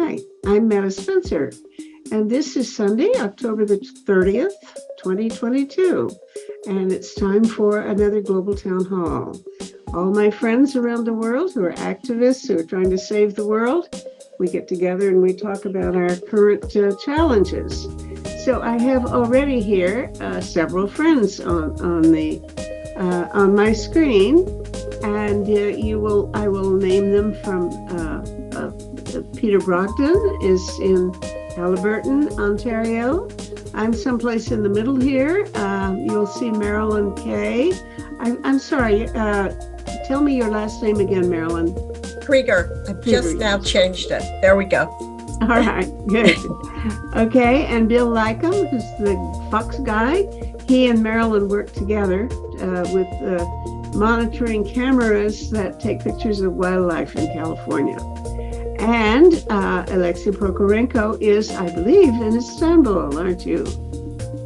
Hi, I'm Meta Spencer, and this is Sunday, October the 30th, 2022, and it's time for another Global Town Hall. All my friends around the world who are activists who are trying to save the world, we get together and we talk about our current challenges. So I have already here several friends on my screen, and I will name them from Peter Brogden is in Haliburton, Ontario. I'm someplace in the middle here. You'll see Marilyn Kay. I'm sorry, tell me your last name again, Marilyn. Krieger. I've just now changed it. There we go. All right, good. Okay, and Bill Lycum, who's the Fox guy. He and Marilyn work together with monitoring cameras that take pictures of wildlife in California. And Alexei Prokorenko is, I believe, in Istanbul, aren't you?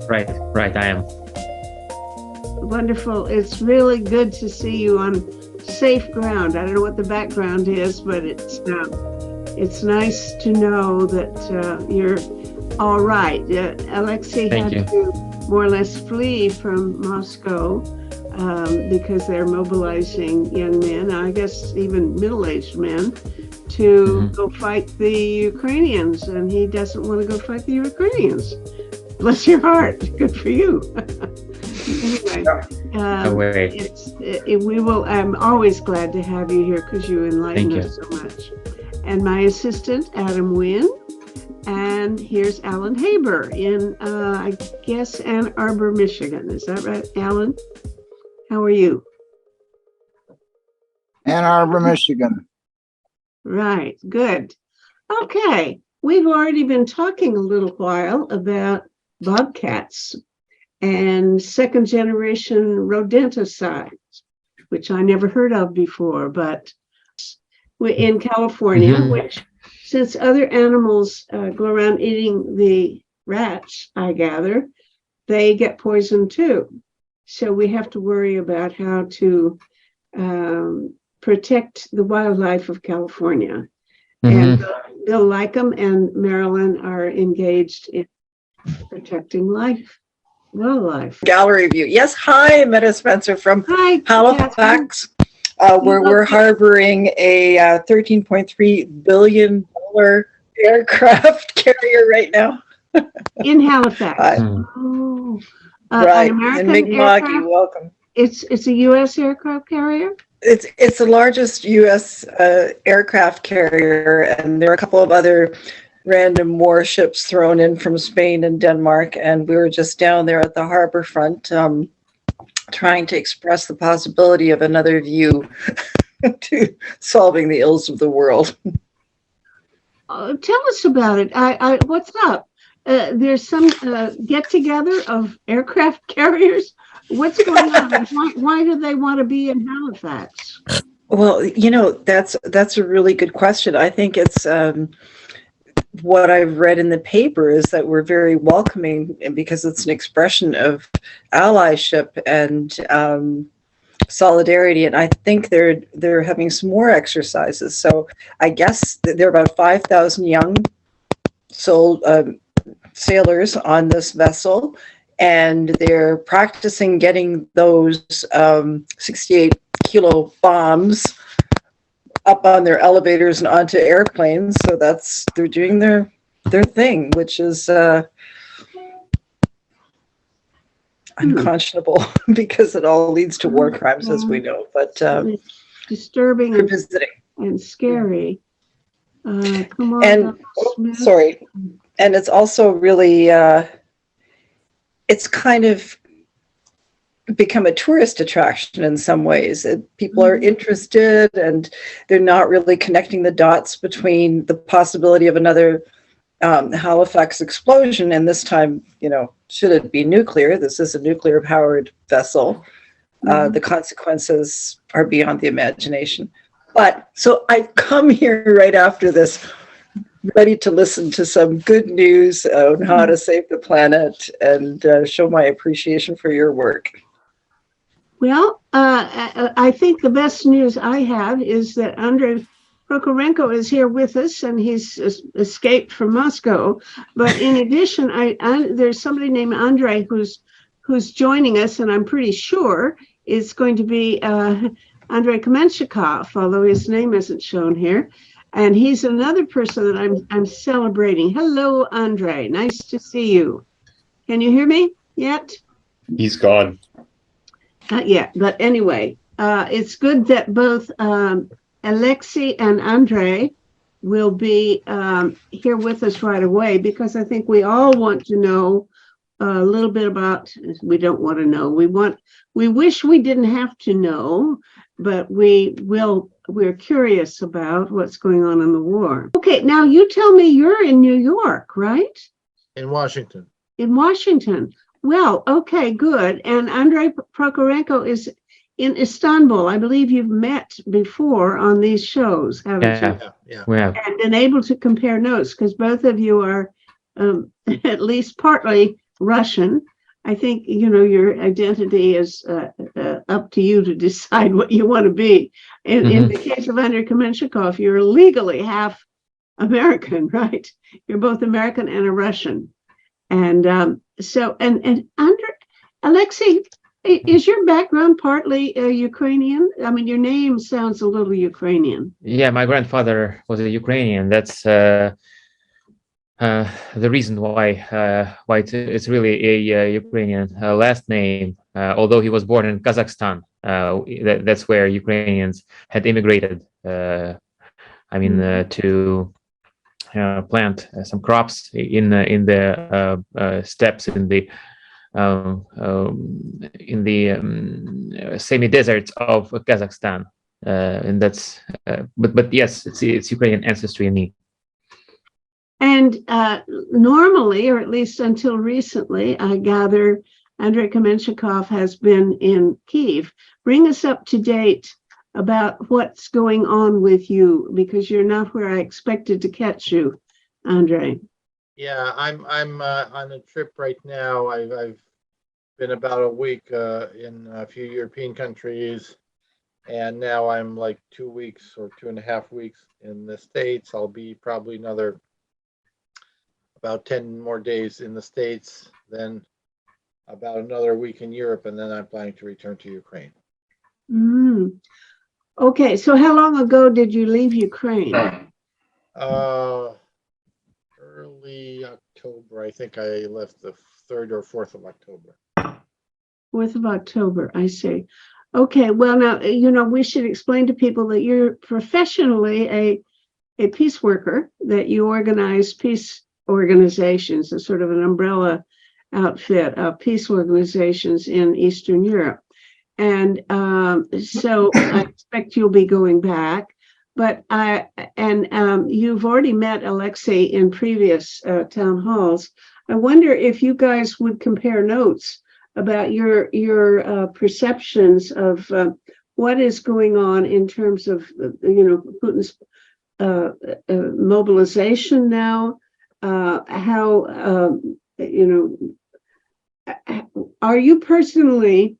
Right, I am. Wonderful. It's really good to see you on safe ground. I don't know what the background is, but it's nice to know that you're all right. Alexei had to more or less flee from Moscow because they're mobilizing young men, I guess even middle-aged men, to go fight the Ukrainians, and he doesn't want to go fight the Ukrainians. Bless your heart. Good for you. Anyway, I'm always glad to have you here because you enlighten us so much. And my assistant, Adam Wynn, and here's Alan Haber in, I guess, Ann Arbor, Michigan. Is that right, Alan? How are you? Ann Arbor, Michigan. Right, good. Okay, we've already been talking a little while about bobcats and second generation rodenticides, which I never heard of before, but in California, which since other animals go around eating the rats, I gather, they get poisoned too. So we have to worry about how to protect the wildlife of California. And Bill Lycum and Marilyn are engaged in protecting wildlife. Gallery view. Yes, hi, Meta Spencer from Halifax. We're harboring a $13.3 billion aircraft carrier right now. In Halifax. Right, in Mi'kma'ki, welcome. It's a U.S. aircraft carrier? It's the largest U.S. Aircraft carrier, and there are a couple of other random warships thrown in from Spain and Denmark, and we were just down there at the harbor front trying to express the possibility of another view to solving the ills of the world. Tell us about it. What's up? There's some get-together of aircraft carriers. What's going on? Why do they want to be in Halifax? Well, that's a really good question. I think it's what I've read in the paper is that we're very welcoming because it's an expression of allyship and solidarity. And I think they're having some more exercises. So I guess there are about 5,000 young sailors on this vessel, and they're practicing getting those 68 kilo bombs up on their elevators and onto airplanes. So they're doing their thing, which is unconscionable because it all leads to war crimes, as we know. But disturbing and scary. Come on, sorry. And it's also really it's kind of become a tourist attraction in some ways. People are interested, and they're not really connecting the dots between the possibility of another Halifax explosion, and this time, should it be nuclear? This is a nuclear-powered vessel. The consequences are beyond the imagination. But so I've come here right after this, ready to listen to some good news on how to save the planet and show my appreciation for your work. Well, I think the best news I have is that Andrei Prokorenko is here with us, and he's escaped from Moscow. But in addition, there's somebody named Andrei who's joining us, and I'm pretty sure it's going to be Andrei Kamenshikov, although his name isn't shown here. And he's another person that I'm celebrating. Hello, Andrei. Nice to see you. Can you hear me yet? He's gone. Not yet, but anyway, it's good that both Alexei and Andrei will be here with us right away, because I think we all want to know a little bit about, we don't want to know, we wish we didn't have to know, but we're curious about what's going on in the war. Okay, now you tell me you're in New York, right? In Washington. In Washington. Well, okay, good. And Andrei Prokorenko is in Istanbul. I believe you've met before on these shows, haven't you? Yeah. We have. And been able to compare notes, because both of you are at least partly Russian. I think, your identity is up to you to decide what you want to be. In the case of Andrei Kamenshikov, you're legally half American, right? You're both American and a Russian. And and Alexei, is your background partly Ukrainian? I mean, your name sounds a little Ukrainian. Yeah, my grandfather was a Ukrainian. That's the reason why it's really a Ukrainian last name. Although he was born in Kazakhstan, that's where Ukrainians had immigrated. To plant some crops in the steppes in the semi-deserts of Kazakhstan, and that's. But yes, it's Ukrainian ancestry in me. And normally, or at least until recently, I gather Andrei Kamenshikov has been in Kyiv. Bring us up to date about what's going on with you, because you're not where I expected to catch you, Andrei. Yeah, I'm on a trip right now. I've been about a week in a few European countries, and now I'm like 2 weeks or 2.5 weeks in the States. I'll be probably another about 10 more days in the States, then about another week in Europe, and then I'm planning to return to Ukraine. Okay, so how long ago did you leave Ukraine? Early October. I think I left the 3rd or 4th of October. 4th of October, I see. Okay, well now, we should explain to people that you're professionally a peace worker, that you organize peace organizations, a sort of an umbrella outfit of peace organizations in Eastern Europe. And so I expect you'll be going back. But you've already met Alexei in previous town halls. I wonder if you guys would compare notes about your perceptions of what is going on in terms of Putin's mobilization now. Are you personally?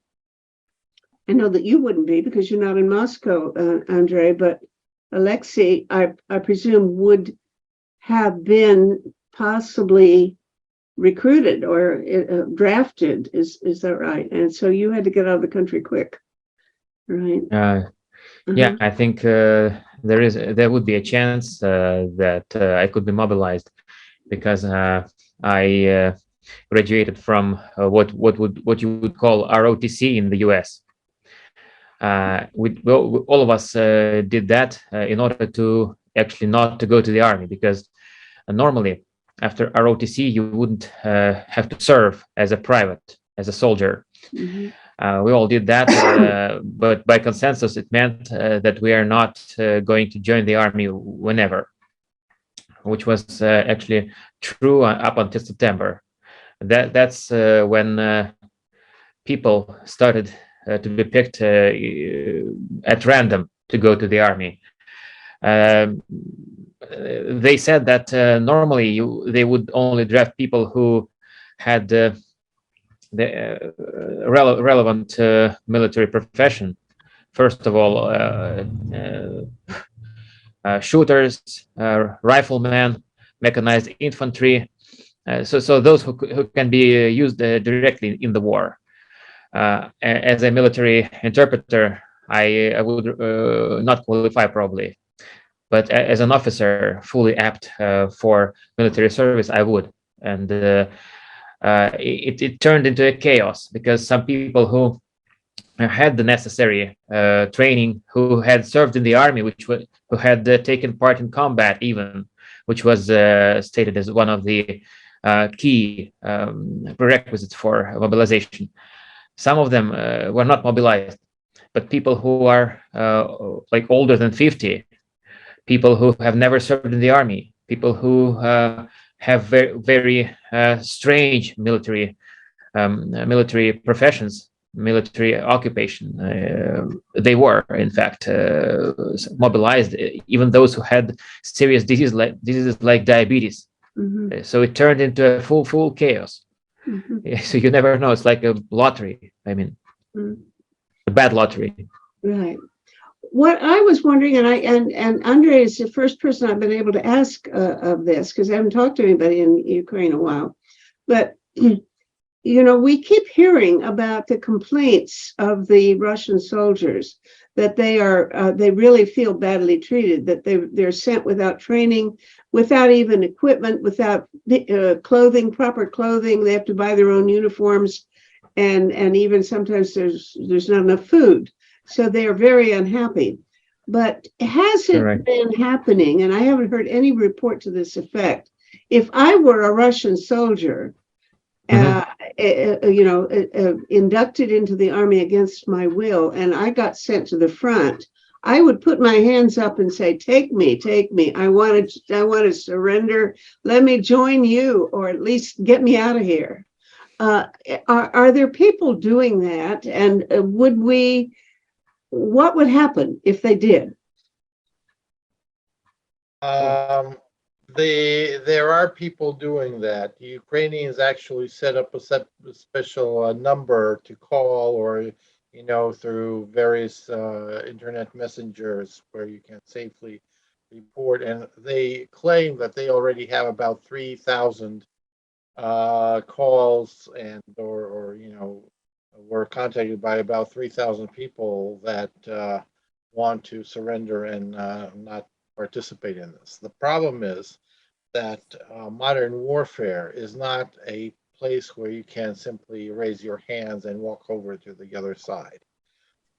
I know that you wouldn't be because you're not in Moscow, Andrei, but Alexei, I presume, would have been possibly recruited or drafted. Is that right? And so you had to get out of the country quick, right? Yeah, I think there would be a chance that I could be mobilized, because I graduated from what you would call ROTC in the US. All of us did that in order to actually not to go to the army, because normally after ROTC you wouldn't have to serve as a private, as a soldier. We all did that, but by consensus it meant that we are not going to join the army whenever, which was actually true up until September. That's when people started to be picked at random to go to the army. They said that normally they would only draft people who had the relevant military profession. First of all, shooters, riflemen, mechanized infantry. So those who can be used directly in the war. As a military interpreter, I would not qualify probably, but as an officer fully apt for military service, I would. And it turned into a chaos because some people who had the necessary training, who had served in the army, who had taken part in combat even, which was stated as one of the key prerequisites for mobilization. Some of them were not mobilized, but people who are like older than 50, people who have never served in the army, people who have very strange military professions, military occupation. They were, in fact, mobilized, even those who had serious diseases like diabetes. So it turned into a full chaos. So you never know. It's like a lottery. I mean, a bad lottery. Right. What I was wondering, and Andre is the first person I've been able to ask of this, because I haven't talked to anybody in Ukraine in a while, but we keep hearing about the complaints of the Russian soldiers that they really feel badly treated, that they're sent without training, without even equipment, without clothing, proper clothing. They have to buy their own uniforms, and even sometimes there's not enough food. So they are very unhappy. But has it been happening, and I haven't heard any report to this effect, if I were a Russian soldier, inducted into the army against my will, and I got sent to the front, I would put my hands up and say, take me. I want to surrender. Let me join you, or at least get me out of here. Are there people doing that? And what would happen if they did? There are people doing that. The Ukrainians actually set up a special number to call, or through various internet messengers where you can safely report. And they claim that they already have about 3,000 calls, and or were contacted by about 3,000 people that want to surrender and not participate in this. The problem is that modern warfare is not a place where you can simply raise your hands and walk over to the other side.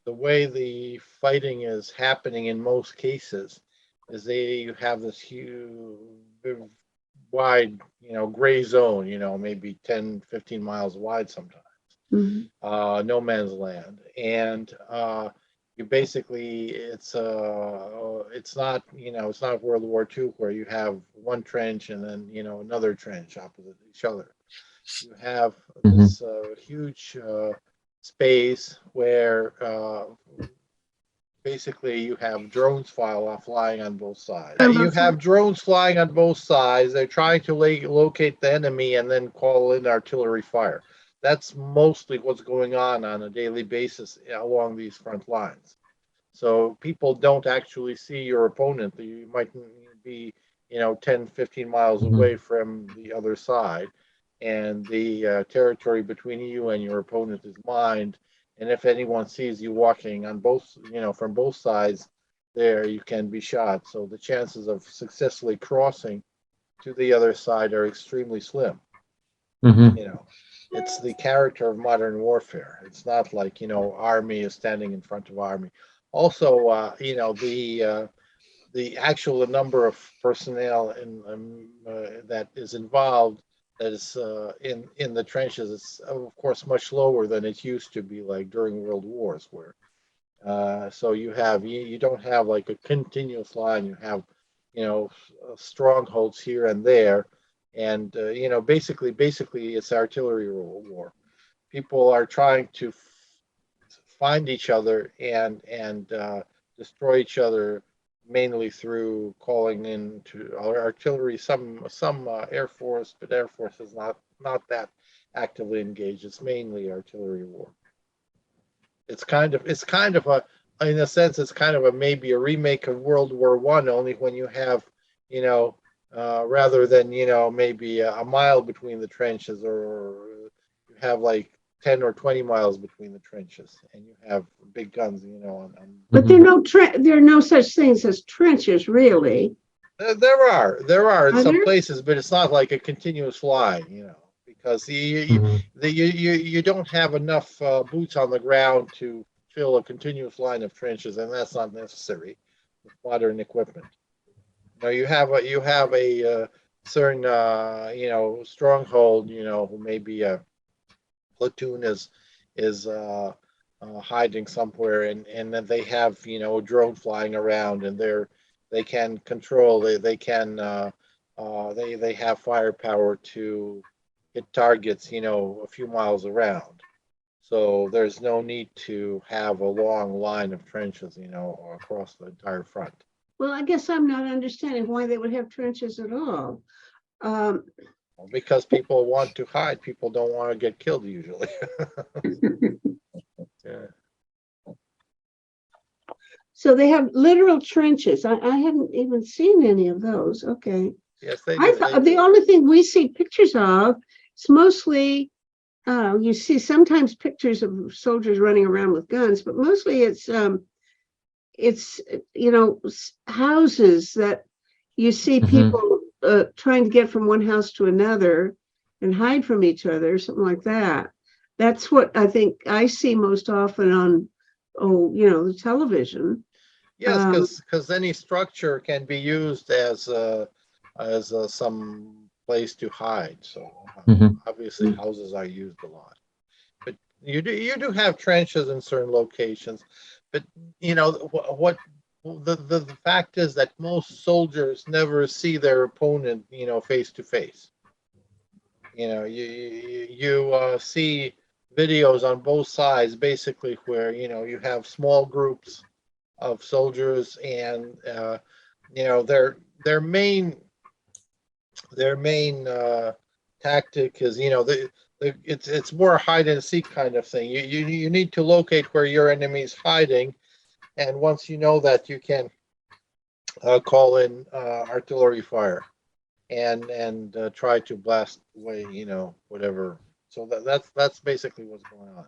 The way the fighting is happening in most cases is you have this huge, wide, gray zone, maybe 10, 15 miles wide sometimes. No man's land. And you basically, it's not World War II where you have one trench and then another trench opposite each other. You have this huge space where basically you have drones flying on both sides. You have drones flying on both sides. They're trying to locate the enemy and then call in artillery fire. That's mostly what's going on a daily basis along these front lines. So people don't actually see your opponent. You might be, 10, 15 miles away from the other side, and the territory between you and your opponent is mined. And if anyone sees you walking on both, from both sides, there you can be shot. So the chances of successfully crossing to the other side are extremely slim. It's the character of modern warfare. It's not like, army is standing in front of army. Also, the actual number of personnel that is involved, that is in the trenches, is of course much lower than it used to be, like during World Wars, where so you don't have like a continuous line. You have strongholds here and there. And basically, it's artillery war. People are trying to find each other and destroy each other, mainly through calling in to artillery. Some Air Force, but Air Force is not that actively engaged. It's mainly artillery war. It's kind of a in a sense, it's kind of maybe a remake of World War One, only when you have, you know, rather than, you know, maybe a mile between the trenches, or you have like 10 or 20 miles between the trenches, and you have big guns, you know, But there are no such things as trenches, really. there are in Are some there? places, but it's not like a continuous line, you know, because you don't have enough boots on the ground to fill a continuous line of trenches, and that's not necessary with modern equipment. You know, you have a certain you know, stronghold, you know, maybe a platoon is hiding somewhere, and then they have, you know, a drone flying around, and they can control, they can they have firepower to hit targets, you know, a few miles around. So there's no need to have a long line of trenches, you know, across the entire front. Well, I guess I'm not understanding why they would have trenches at all. Um, Because people want to hide, people don't want to get killed usually. Yeah. so they have literal trenches. I hadn't even seen any of those. Okay. Yes, they I do. They thought the do. only thing we see pictures of is mostly you see sometimes pictures of soldiers running around with guns, but mostly it's you know, houses that you see people trying to get from one house to another and hide from each other, something like that. That's what I think I see most often on, you know, the television. Yes, Um, because any structure can be used as some place to hide. So obviously Mhm. houses are used a lot. But you do have trenches in certain locations. But you know what the fact is that most soldiers never see their opponent, you know, face to face. You know, you see videos on both sides basically where, you know, you have small groups of soldiers, and you know, their main tactic is, you know, it's more hide and seek kind of thing. You need to locate where your enemy's hiding, and once you know that, you can call in artillery fire, and try to blast away, you know, whatever. So that's basically what's going on.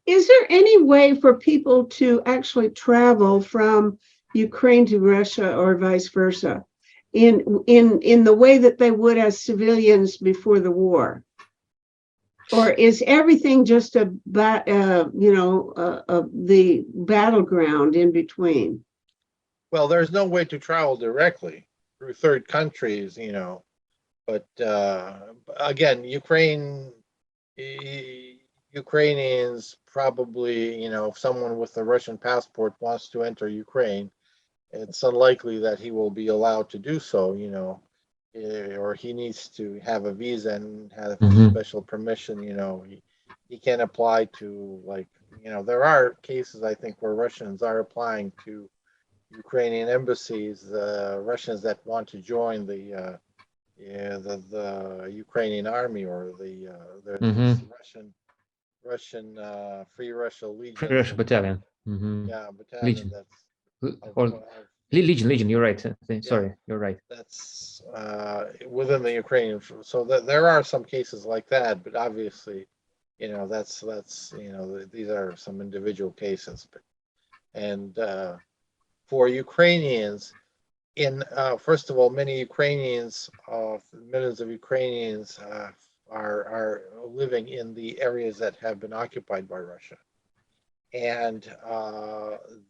is there any way for people to actually travel from Ukraine to Russia or vice versa in the way that they would as civilians before the war? Or is everything just you know, the battleground in between? Well, there's no way to travel directly through third countries, you know, but again, Ukrainians probably, you know, if someone with a Russian passport wants to enter Ukraine, it's unlikely that he will be allowed to do so, you know, or he needs to have a visa and have Mhm. special permission, you know. He can apply to, like, you know, there are cases, I think, where Russians are applying to Ukrainian embassies, Russians that want to join the Ukrainian army, or there's these Mhm. Russian Free Russia legions, Russian and battalion. yeah, battalion Legion. that's Or of Legion. You're right. yeah, Sorry, you're right. that's within the Ukrainian. So that there are some cases like that, but obviously, you know, that's you know, these are some individual cases, but and for Ukrainians, in first of all, many Ukrainians, millions of Ukrainians are living in the areas that have been occupied by Russia, and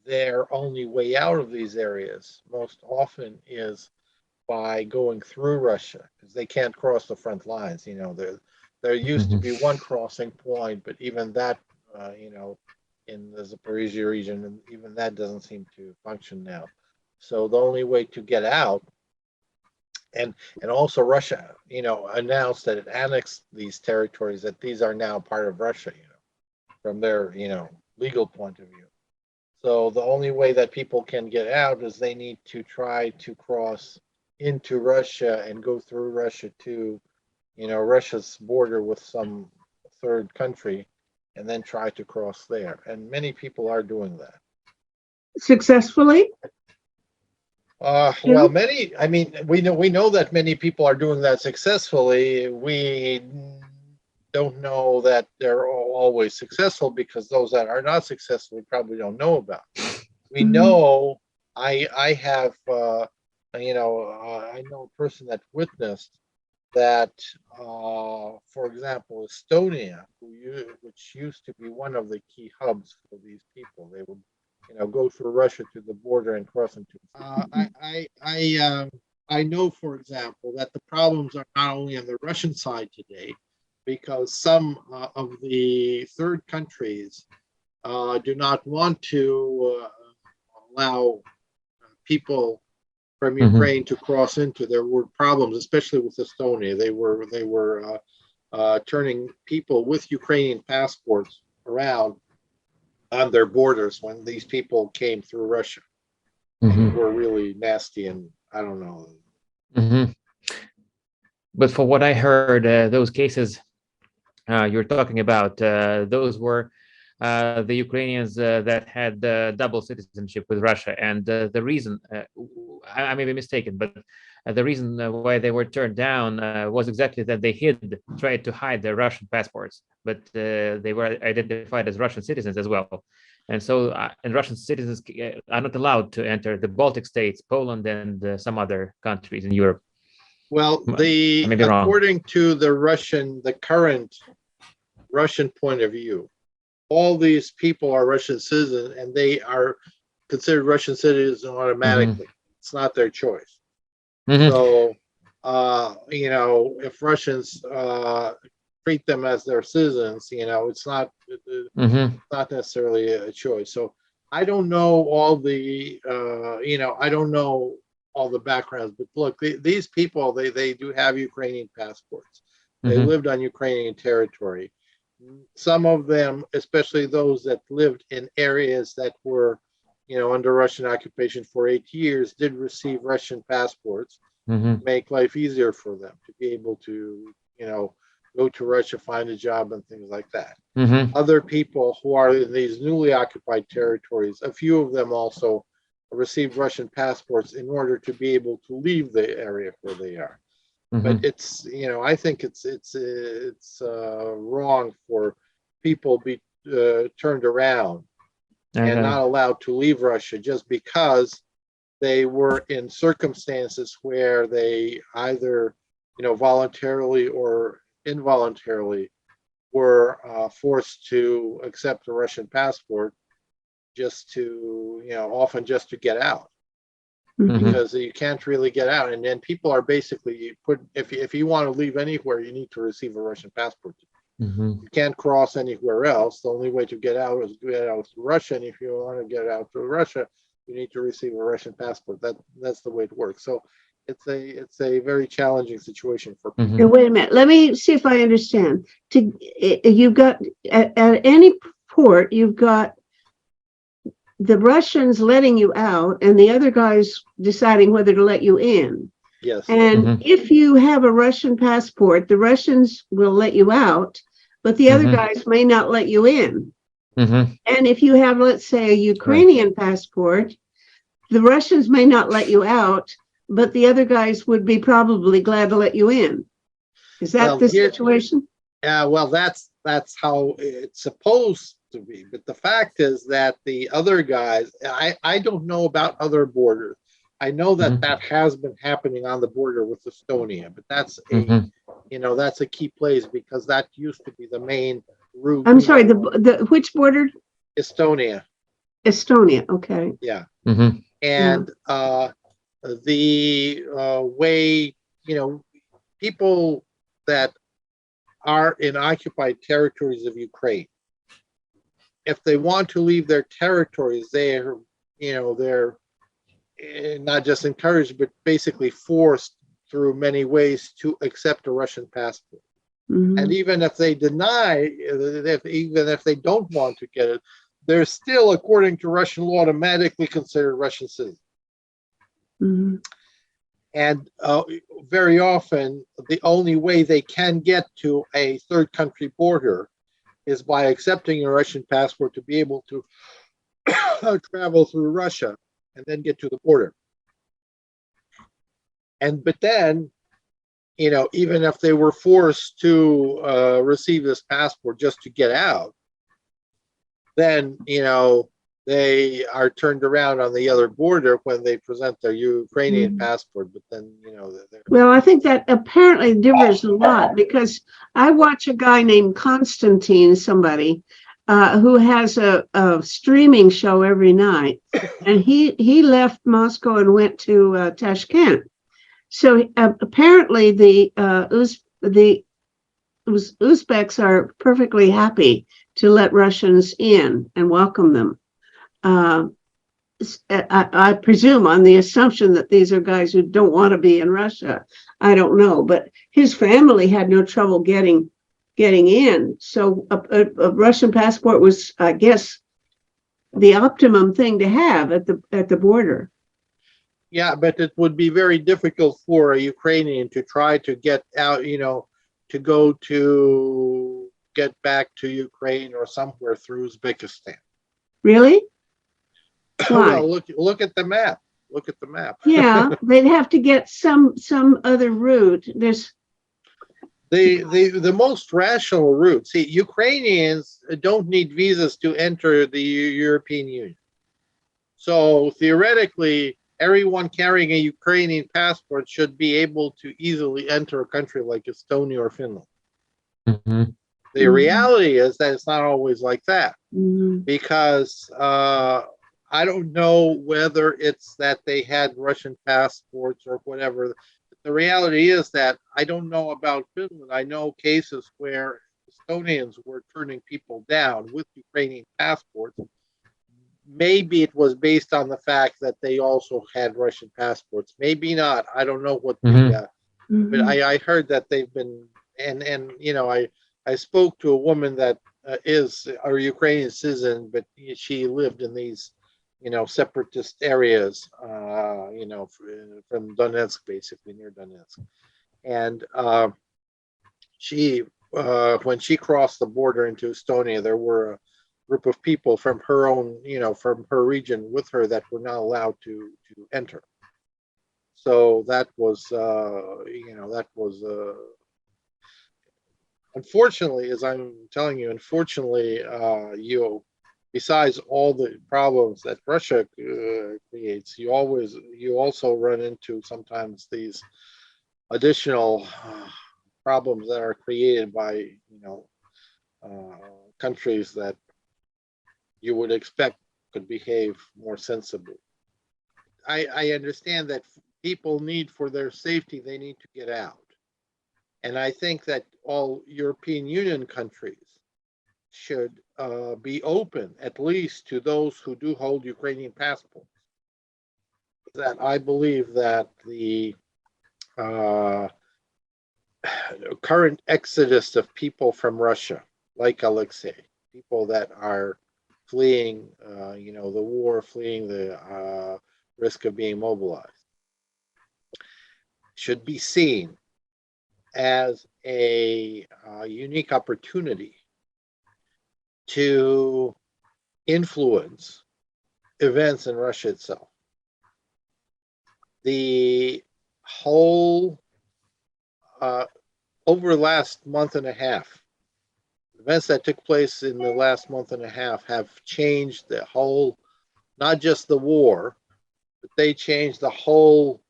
their only way out of these areas most often is by going through Russia, because they can't cross the front lines. You know, there used to Mhm. be one crossing point, but even that, you know, in the Zaporizhia region, and even that doesn't seem to function now. So the only way to get out, and also Russia, you know, announced that it annexed these territories, that these are now part of Russia, you know, from their, you know, legal point of view. So the only way that people can get out is they need to try to cross into Russia and go through Russia to, you know, Russia's border with some third country, and then try to cross there. And many people are doing that. successfully? Well, many, I mean, we know that many people are doing that successfully. We don't know that they're always successful because those that are not successful, we probably don't know about. We Mhm. know, I have, I know a person that witnessed that, for example, Estonia, which used to be one of the key hubs for these people, they would, go through Russia to the border and cross into. I know, for example, that the problems are not only on the Russian side today, because some of the third countries do not want to allow people from Mhm. Ukraine to cross into. There were problems, especially with Estonia. They were turning people with Ukrainian passports around on their borders when these people came through Russia. Mhm. Were really nasty, and I don't know. Mhm. But for what I heard, those cases you're talking about, those were the Ukrainians that had double citizenship with Russia. And the reason, I may be mistaken, but the reason why they were turned down was exactly that they tried to hide their Russian passports, but they were identified as Russian citizens as well. And so, and Russian citizens are not allowed to enter the Baltic states, Poland, and some other countries in Europe. Well, I may be wrong. according to the current Russian point of view, all these people are Russian citizens, and they are considered Russian citizens automatically. It's not their choice. Mhm. So, if Russians treat them as their citizens, it's Mhm. not necessarily a choice. So I don't know all the, I don't know all the backgrounds, but look, these people, they do have Ukrainian passports. They Mhm. lived on Ukrainian territory. Some of them, especially those that lived in areas that were, under Russian occupation for 8 years, did receive Russian passports, Mhm. make life easier for them to be able to, go to Russia, find a job, and things like that. Mhm. Other people who are in these newly occupied territories, a few of them also received Russian passports in order to be able to leave the area where they are. But Mhm. it's, I think it's wrong for people be turned around and Okay. not allowed to leave Russia just because they were in circumstances where they either, voluntarily or involuntarily were forced to accept a Russian passport just to, often just to get out, Mhm. Mhm. because you can't really get out. And then people are basically put, if you want to leave anywhere, you need to receive a Russian passport. Mhm. You can't cross anywhere else. The only way to get out is get out through Russia. And if you want to get out through Russia, you need to receive a Russian passport. That's the way it works. So it's a very challenging situation for people. And Mhm. wait a minute, let me see if I understand. You've got at any port, you've got the Russians letting you out and the other guys deciding whether to let you in. Yes. And Mhm. if you have a Russian passport, the Russians will let you out, but the other Mhm. guys may not let you in. Mhm. And if you have, let's say, a Right. Ukrainian passport, the Russians may not let you out, but the other guys would be probably glad to let you in. Is that Well, the here, situation? well, that's how it's supposed to be. But the fact is that the other guys, I don't know about other borders. I know that Mhm. that has been happening on the border with Estonia, but Mhm. that's a key place because that used to be the main route. I'm sorry, the which border? Estonia, Estonia. Okay. yeah, Mhm. Yeah. and the way, people that are in occupied territories of Ukraine, if they want to leave their territories, they're not just encouraged, but basically forced through many ways to accept a Russian passport. And Mhm. even if they deny, even if they don't want to get it, they're still, according to Russian law, automatically considered Russian citizens. Mhm. And very often, the only way they can get to a third country border is by accepting a Russian passport to be able to travel through Russia and then get to the border. But then, even if they were forced to receive this passport just to get out, then they are turned around on the other border when they present their Ukrainian passport. But then Well, I think that apparently differs a lot because I watch a guy named Constantine, somebody who has a streaming show every night, and he left Moscow and went to Tashkent. So apparently the Uzbeks are perfectly happy to let Russians in and welcome them. I presume on the assumption that these are guys who don't want to be in Russia. I don't know, but his family had no trouble getting in. So a Russian passport was, I guess, the optimum thing to have at the border. Yeah, but it would be very difficult for a Ukrainian to try to get out, to go to get back to Ukraine or somewhere through Uzbekistan. Really? Why? Well, look at the map. Look at the map. Yeah, they'd have to get some other route. There's the most rational route. See, Ukrainians don't need visas to enter the European Union. So theoretically, everyone carrying a Ukrainian passport should be able to easily enter a country like Estonia or Finland. Mm-hmm. The reality is that it's not always like that, Mhm. because I don't know whether it's that they had Russian passports or whatever. The reality is that I don't know about Finland. I know cases where Estonians were turning people down with Ukrainian passports. Maybe it was based on the fact that they also had Russian passports. Maybe not. I don't know what the but I heard that they've been, and I spoke to a woman that is a Ukrainian citizen, but she lived in these separatist areas, from Donetsk, basically near Donetsk, and she when she crossed the border into Estonia, there were a group of people from her own, from her region with her that were not allowed to enter. So that was, unfortunately, as I'm telling you, unfortunately, besides all the problems that Russia creates, you also run into sometimes these additional problems that are created by countries that you would expect could behave more sensibly. I understand that people need, for their safety, they need to get out. And I think that all European Union countries should be open, at least to those who do hold Ukrainian passports. That I believe that the current exodus of people from Russia, like Alexei, people that are fleeing, the war, fleeing the risk of being mobilized, should be seen as a unique opportunity to influence events in Russia itself. The whole, over the last month and a half, events that took place in the last month and a half have changed the whole, not just the war, but they changed the whole,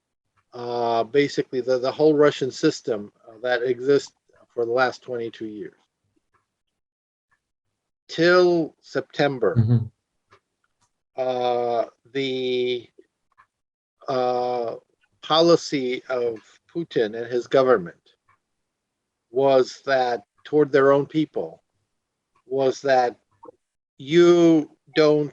basically the whole Russian system that exists for the last 22 years. Till September, the policy of Putin and his government was that, toward their own people, was that you don't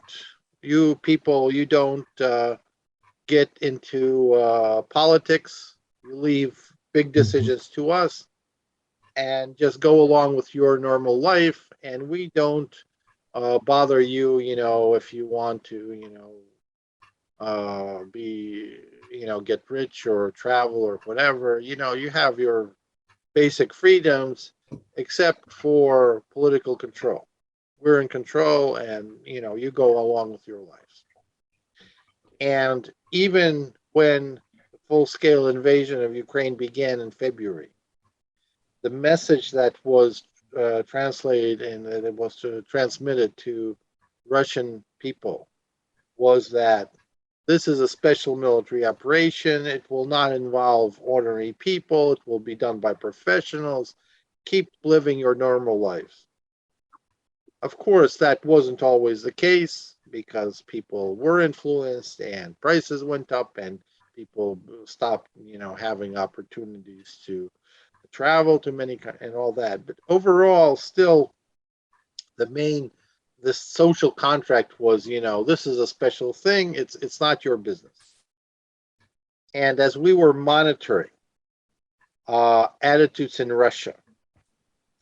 get into politics. You leave big decisions to us and just go along with your normal life, and we don't bother you, if you want to, get rich or travel or whatever. You have your basic freedoms, except for political control. we're in control, and you go along with your lives. And even when the full-scale invasion of Ukraine began in February, the message that was translated and that it was transmitted to Russian people was that this is a special military operation. It will not involve ordinary people. It will be done by professionals. Keep living your normal lives. Of course, that wasn't always the case because people were influenced and prices went up and people stopped, having opportunities to travel to many and all that. But overall, still, this social contract was, this is a special thing. It's not your business. And as we were monitoring attitudes in Russia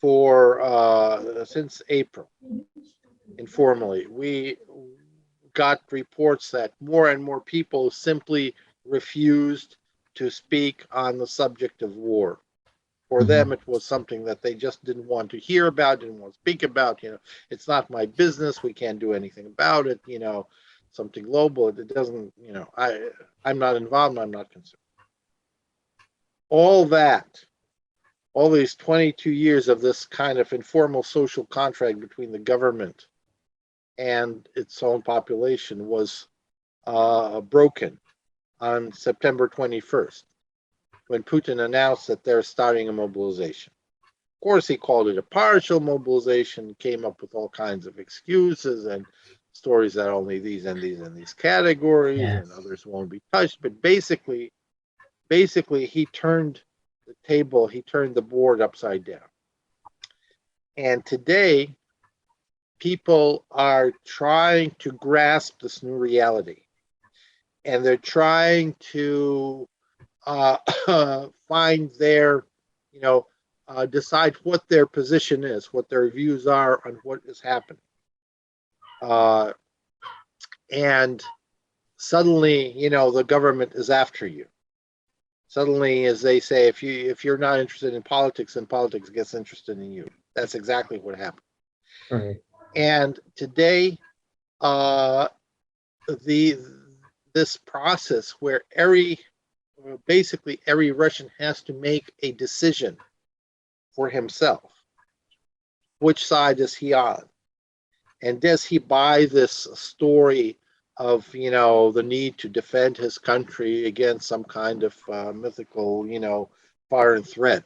for since April, informally, we got reports that more and more people simply refused to speak on the subject of war. For them, it was something that they just didn't want to hear about, didn't want to speak about. It's not my business. We can't do anything about it. Something global. It doesn't. I'm not involved. I'm not concerned. All these 22 years of this kind of informal social contract between the government and its own population was broken on September 21st. When Putin announced that they're starting a mobilization. Of course, he called it a partial mobilization, came up with all kinds of excuses and stories that only these and these and these categories and others won't be touched. But basically, he turned the table, he turned the board upside down. And today, people are trying to grasp this new reality. And they're trying to find their, decide what their position is, what their views are on what is happening. And suddenly, the government is after you. Suddenly, as they say, if you're not interested in politics, then politics gets interested in you. That's exactly what happened. Right. And today, this process where basically every Russian has to make a decision for himself. Which side is he on? And does he buy this story of, the need to defend his country against some kind of mythical, foreign threat?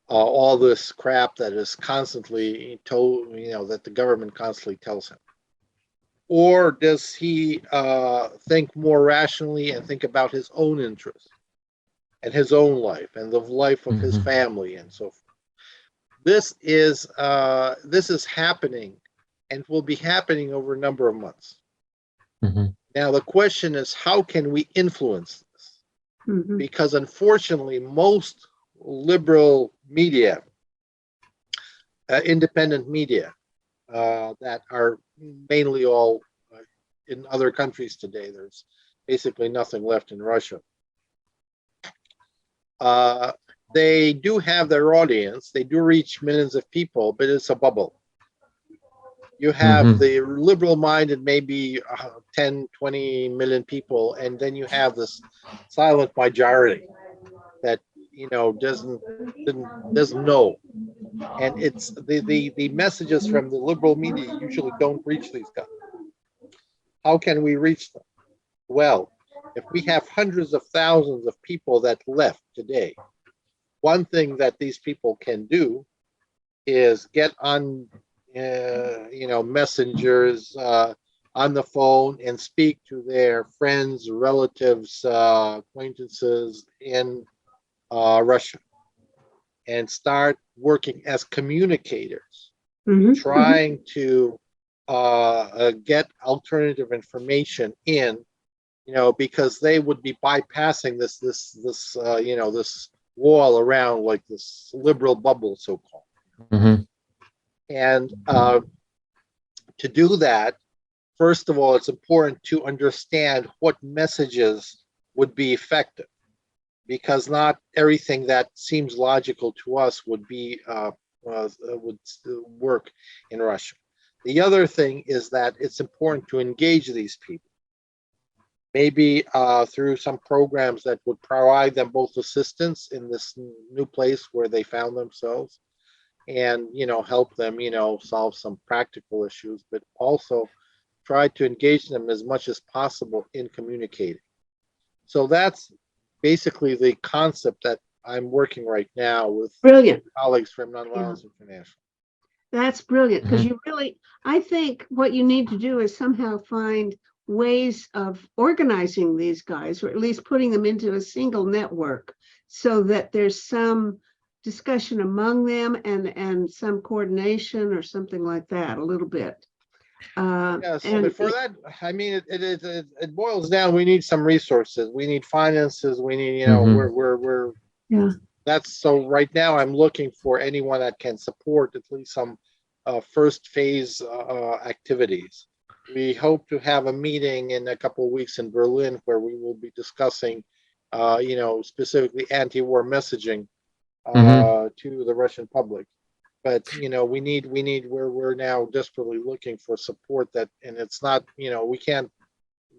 All this crap that is constantly told, that the government constantly tells him. Or does he think more rationally and think about his own interests and his own life and the life of his family and so forth? This is happening and will be happening over a number of months. Now, the question is, how can we influence this? Because unfortunately, most liberal media, independent media, that are mainly all in other countries today. There's basically nothing left in Russia. They do have their audience. They do reach millions of people, but it's a bubble. You have the liberal-minded, maybe 10, 20 million people, and then you have this silent majority that doesn't know. And it's the messages from the liberal media usually don't reach these guys. How can we reach them? Well, if we have hundreds of thousands of people that left today, one thing that these people can do is get on, messengers, on the phone and speak to their friends, relatives, acquaintances in Russia, and start working as communicators, trying to get alternative information in, because they would be bypassing this wall around, like this liberal bubble, so-called. And to do that, first of all, it's important to understand what messages would be effective, because not everything that seems logical to us would work in Russia. The other thing is that it's important to engage these people. Maybe through some programs that would provide them both assistance in this new place where they found themselves, and help them solve some practical issues, but also try to engage them as much as possible in communicating. So that's basically the concept that I'm working right now with Brilliant. colleagues from Nonviolence International. That's brilliant, because Mhm. you really, I think what you need to do is somehow find ways of organizing these guys, or at least putting them into a single network, so that there's some discussion among them and some coordination or something like that, a little bit. Yes, And but for that, I mean, it boils down. We need some resources. We need finances. We need, Mhm. we're yeah, that's so right now I'm looking for anyone that can support at least some first phase activities. We hope to have a meeting in a couple of weeks in Berlin where we will be discussing, specifically anti-war messaging Mhm. to the Russian public. But we're now desperately looking for support that, and it's not, we can't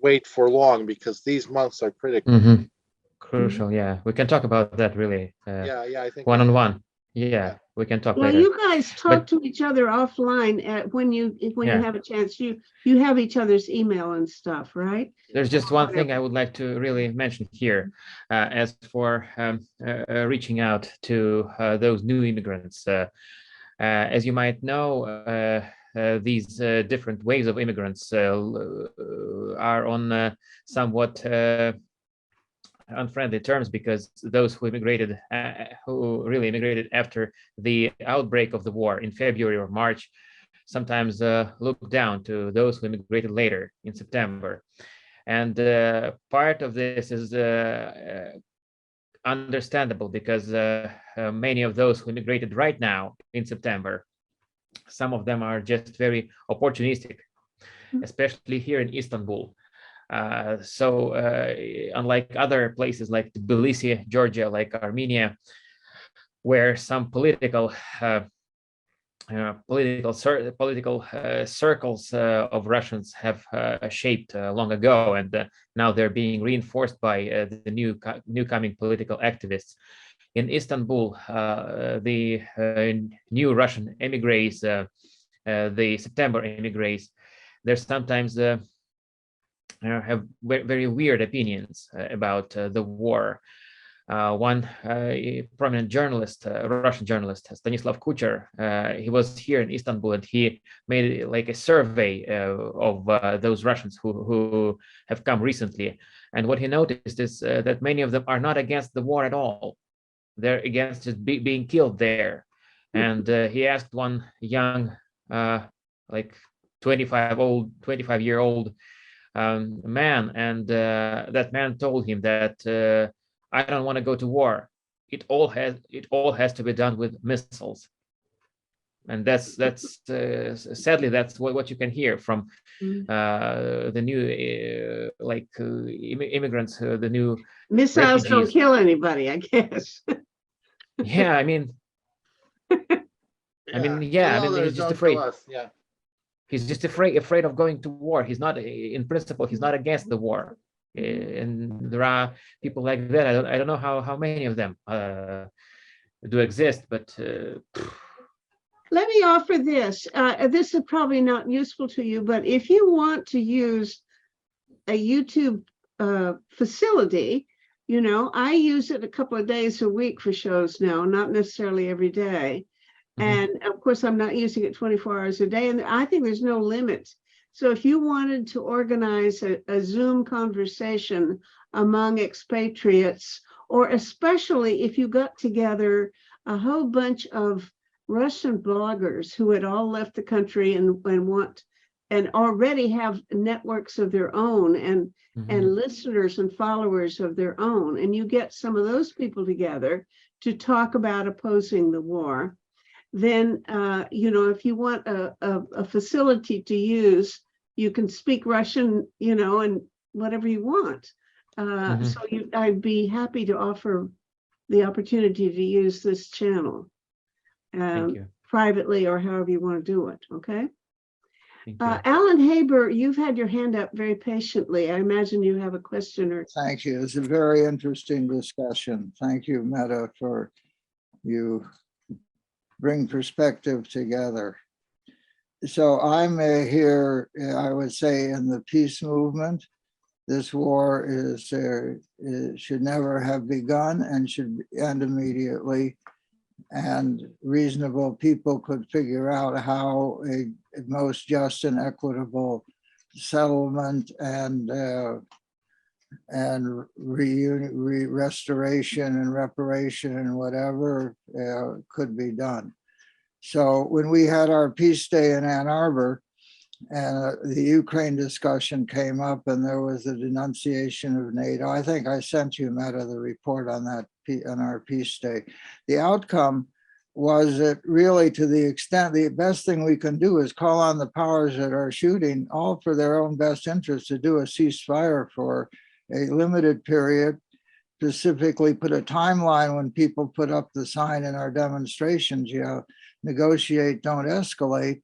wait for long because these months are critical. Mhm. Crucial. Yeah, we can talk about that really Yeah, I think one we on can. one. Yeah, Yeah. we can talk well, later. you guys talk But to each other offline when you yeah, have a chance. You have each other's email and stuff, right? there's just one thing I Whatever. would like to really mention here, as for reaching out to those new immigrants. As you might know, these different waves of immigrants are on somewhat unfriendly terms, because those who really immigrated after the outbreak of the war in February or March, sometimes look down to those who immigrated later in September. And part of this is understandable, because many of those who immigrated right now in September, some of them are just very opportunistic, especially here in Istanbul. So unlike other places like Tbilisi, Georgia, like Armenia, where some political circles of Russians have shaped long ago, and now they're being reinforced by the new coming political activists. In Istanbul, the new Russian emigres, the September emigres, they're sometimes have very weird opinions about the war. One prominent journalist, Russian journalist, Stanislav Kucher, he was here in Istanbul, and he made like a survey of those Russians who have come recently. And what he noticed is that many of them are not against the war at all. They're against just being killed there. And he asked one young, like 25-year-old man, and that man told him that I don't want to go to war. It all has to be done with missiles, and that's sadly that's what you can hear from the new immigrants, the new Missiles don't refugees. kill anybody, I guess. Yeah, I mean, yeah, I Kill mean, he's others, just don't kill afraid. us. Yeah. He's just afraid of going to war. He's not, in principle, he's not against the war. And there are people like that. I don't know how many of them do exist, but Let me offer this. This is probably not useful to you, but if you want to use a YouTube facility, I use it a couple of days a week for shows now, not necessarily every day. And of course, I'm not using it 24 hours a day. And I think there's no limit. So if you wanted to organize a Zoom conversation among expatriates, or especially if you got together a whole bunch of Russian bloggers who had all left the country and already have networks of their own and listeners and followers of their own, and you get some of those people together to talk about opposing the war, then if you want a facility to use, you can speak Russian, and whatever you want. So I'd be happy to offer the opportunity to use this channel thank you. privately, or however you want to do it. Okay. Thank you. Alan Haber, you've had your hand up very patiently. I imagine you have a question or. Thank you. It's a very interesting discussion. Thank you, Meta, for you bring perspective together. So I'm here, I would say, in the peace movement. This war should never have begun and should end immediately. And reasonable people could figure out how a most just and equitable settlement and restoration and reparation and whatever could be done. So when we had our peace day in Ann Arbor, and the Ukraine discussion came up and there was a denunciation of NATO. I think I sent you, Meta, the report on that on our peace day. The outcome was that really, to the extent, the best thing we can do is call on the powers that are shooting, all for their own best interest, to do a ceasefire for a limited period, specifically put a timeline when people put up the sign in our demonstrations, negotiate, don't escalate.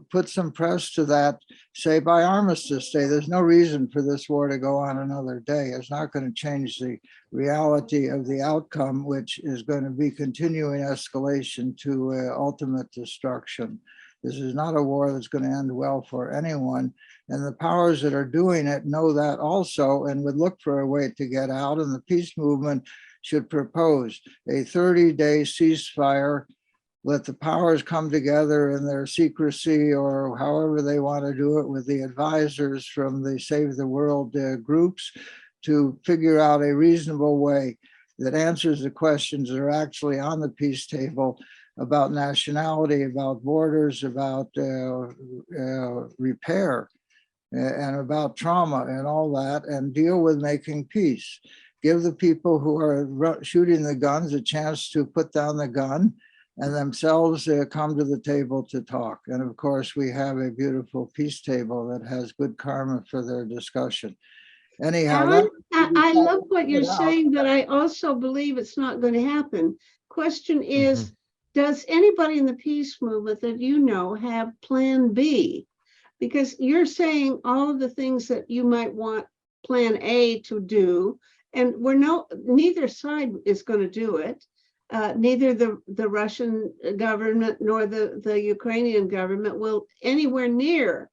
Put some press to that, say by Armistice Day. There's no reason for this war to go on another day. It's not going to change the reality of the outcome, which is going to be continuing escalation to ultimate destruction. This is not a war that's going to end well for anyone. And the powers that are doing it know that also and would look for a way to get out. And the peace movement should propose a 30-day ceasefire. Let the powers come together in their secrecy or however they want to do it with the advisors from the Save the World groups to figure out a reasonable way that answers the questions that are actually on the peace table about nationality, about borders, about repair, and about trauma and all that, and deal with making peace. Give the people who are shooting the guns a chance to put down the gun and themselves come to the table to talk. And of course, we have a beautiful peace table that has good karma for their discussion. Anyhow, Alan, I love what you're saying, but I also believe it's not going to happen. Question is, does anybody in the peace movement that you know have plan B? Because you're saying all of the things that you might want plan A to do, and neither side is going to do it. Neither the Russian government nor the Ukrainian government will anywhere near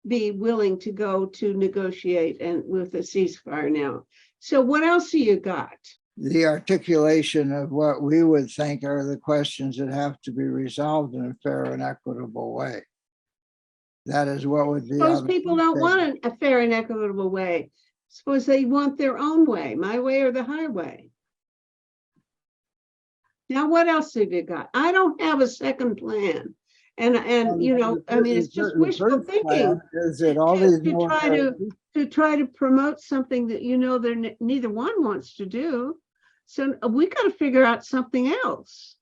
be willing to go to negotiate and with a ceasefire now. So what else do you got? The articulation of what we would think are the questions that have to be resolved in a fair and equitable way. That is what would be. Suppose people don't want a fair and equitable way. Suppose they want their own way, my way or the highway. Now, what else have you got? I don't have a second plan. And I mean, it's just wishful thinking Is that all these to try to promote something that neither one wants to do. So we got to figure out something else.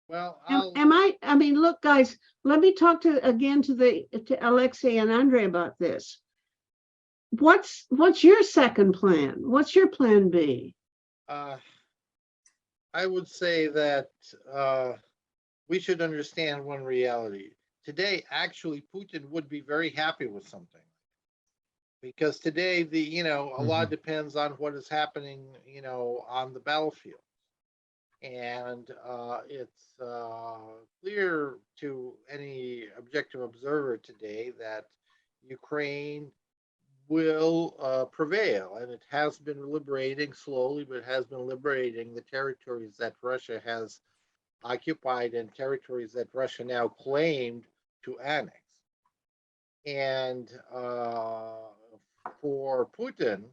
Well, I mean, look, guys, let me talk to Alexei and Andre about this. What's your second plan? What's your plan B? I would say that we should understand one reality. Today, actually, Putin would be very happy with something. Because today, a lot depends on what is happening, on the battlefield. And it's clear to any objective observer today that Ukraine will prevail, and it has been liberating slowly, but it has been liberating the territories that Russia has occupied and territories that Russia now claimed to annex. And for Putin,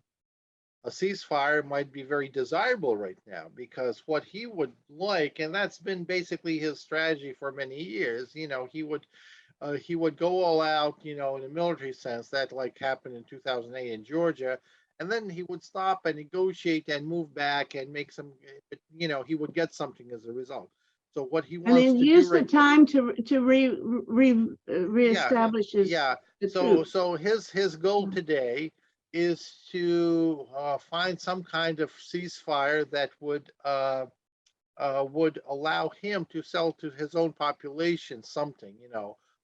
a ceasefire might be very desirable right now, because what he would like, and that's been basically his strategy for many years, he would go all out, in a military sense, that like happened in 2008 in Georgia, and then he would stop and negotiate and move back and make some, he would get something as a result. So what he wants to use do the time to reestablish his. Yeah. So his goal today is to find some kind of ceasefire that would allow him to sell to his own population something,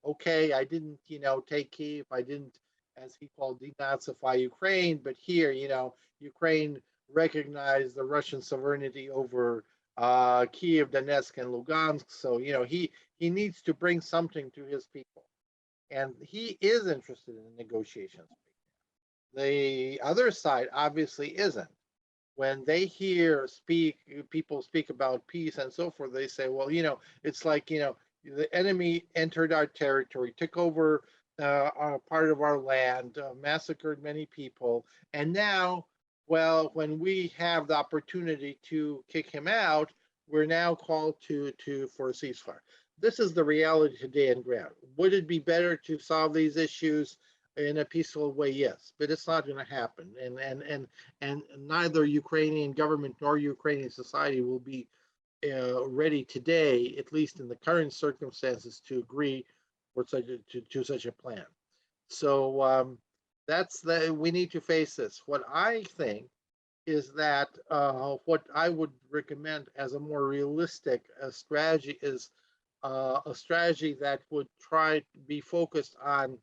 okay, I didn't, take Kiev, I didn't, as he called, denazify Ukraine, but here, Ukraine recognized the Russian sovereignty over Kiev, Donetsk, and Lugansk. So, he needs to bring something to his people, and he is interested in negotiations. The other side obviously isn't. When they hear people speak about peace and so forth, they say, well, it's like, the enemy entered our territory, took over part of our land, massacred many people, and now, well, when we have the opportunity to kick him out, we're now called for a ceasefire. This is the reality today on ground. Would it be better to solve these issues in a peaceful way? Yes, but it's not going to happen, and neither Ukrainian government nor Ukrainian society will be ready today, at least in the current circumstances, to agree for to such a plan. So we need to face this. What I think is that what I would recommend as a more realistic strategy is a strategy that would try to be focused on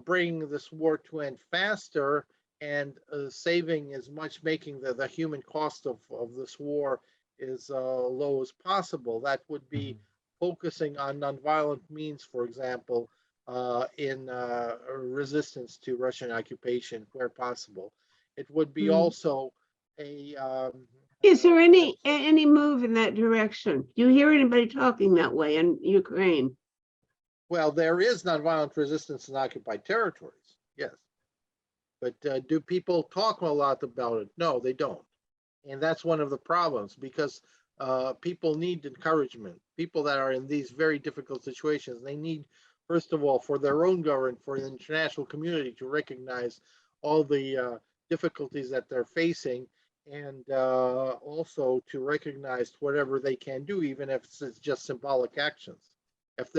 bringing this war to end faster and saving as much, making the human cost of this war as low as possible. That would be focusing on nonviolent means, for example, in resistance to Russian occupation where possible. It would be also a Is there any move in that direction? Do you hear anybody talking that way in Ukraine? well, there is nonviolent resistance in occupied territories, yes. But do people talk a lot about it? No, they don't. And that's one of the problems, because people need encouragement. People that are in these very difficult situations, they need, first of all, for their own government, for the international community to recognize all the difficulties that they're facing, and also to recognize whatever they can do, even if it's just symbolic actions. If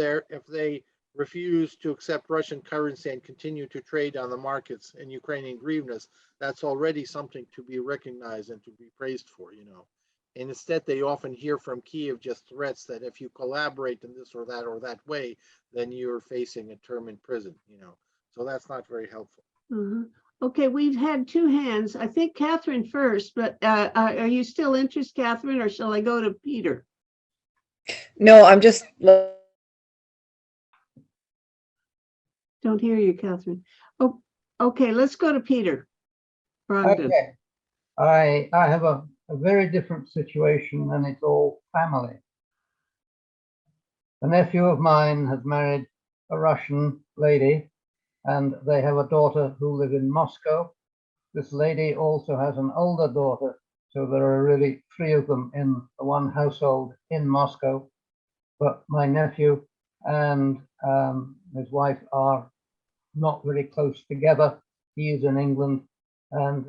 they refuse to accept Russian currency and continue to trade on the markets in Ukrainian hryvnias, that's already something to be recognized and to be praised for, And instead, they often hear from Kiev just threats that if you collaborate in this or that way, then you're facing a term in prison, So that's not very helpful. Okay, we've had two hands. I think Catherine first, but are you still interested, Catherine, or shall I go to Peter? No, I'm just, Don't hear you, Catherine. Oh, okay, let's go to Peter Brogdon. Okay. I have a very different situation, and it's all family. A nephew of mine has married a Russian lady, and they have a daughter who lives in Moscow. This lady also has an older daughter, so there are really three of them in one household in Moscow. But my nephew and his wife are not very close together. He is in England, and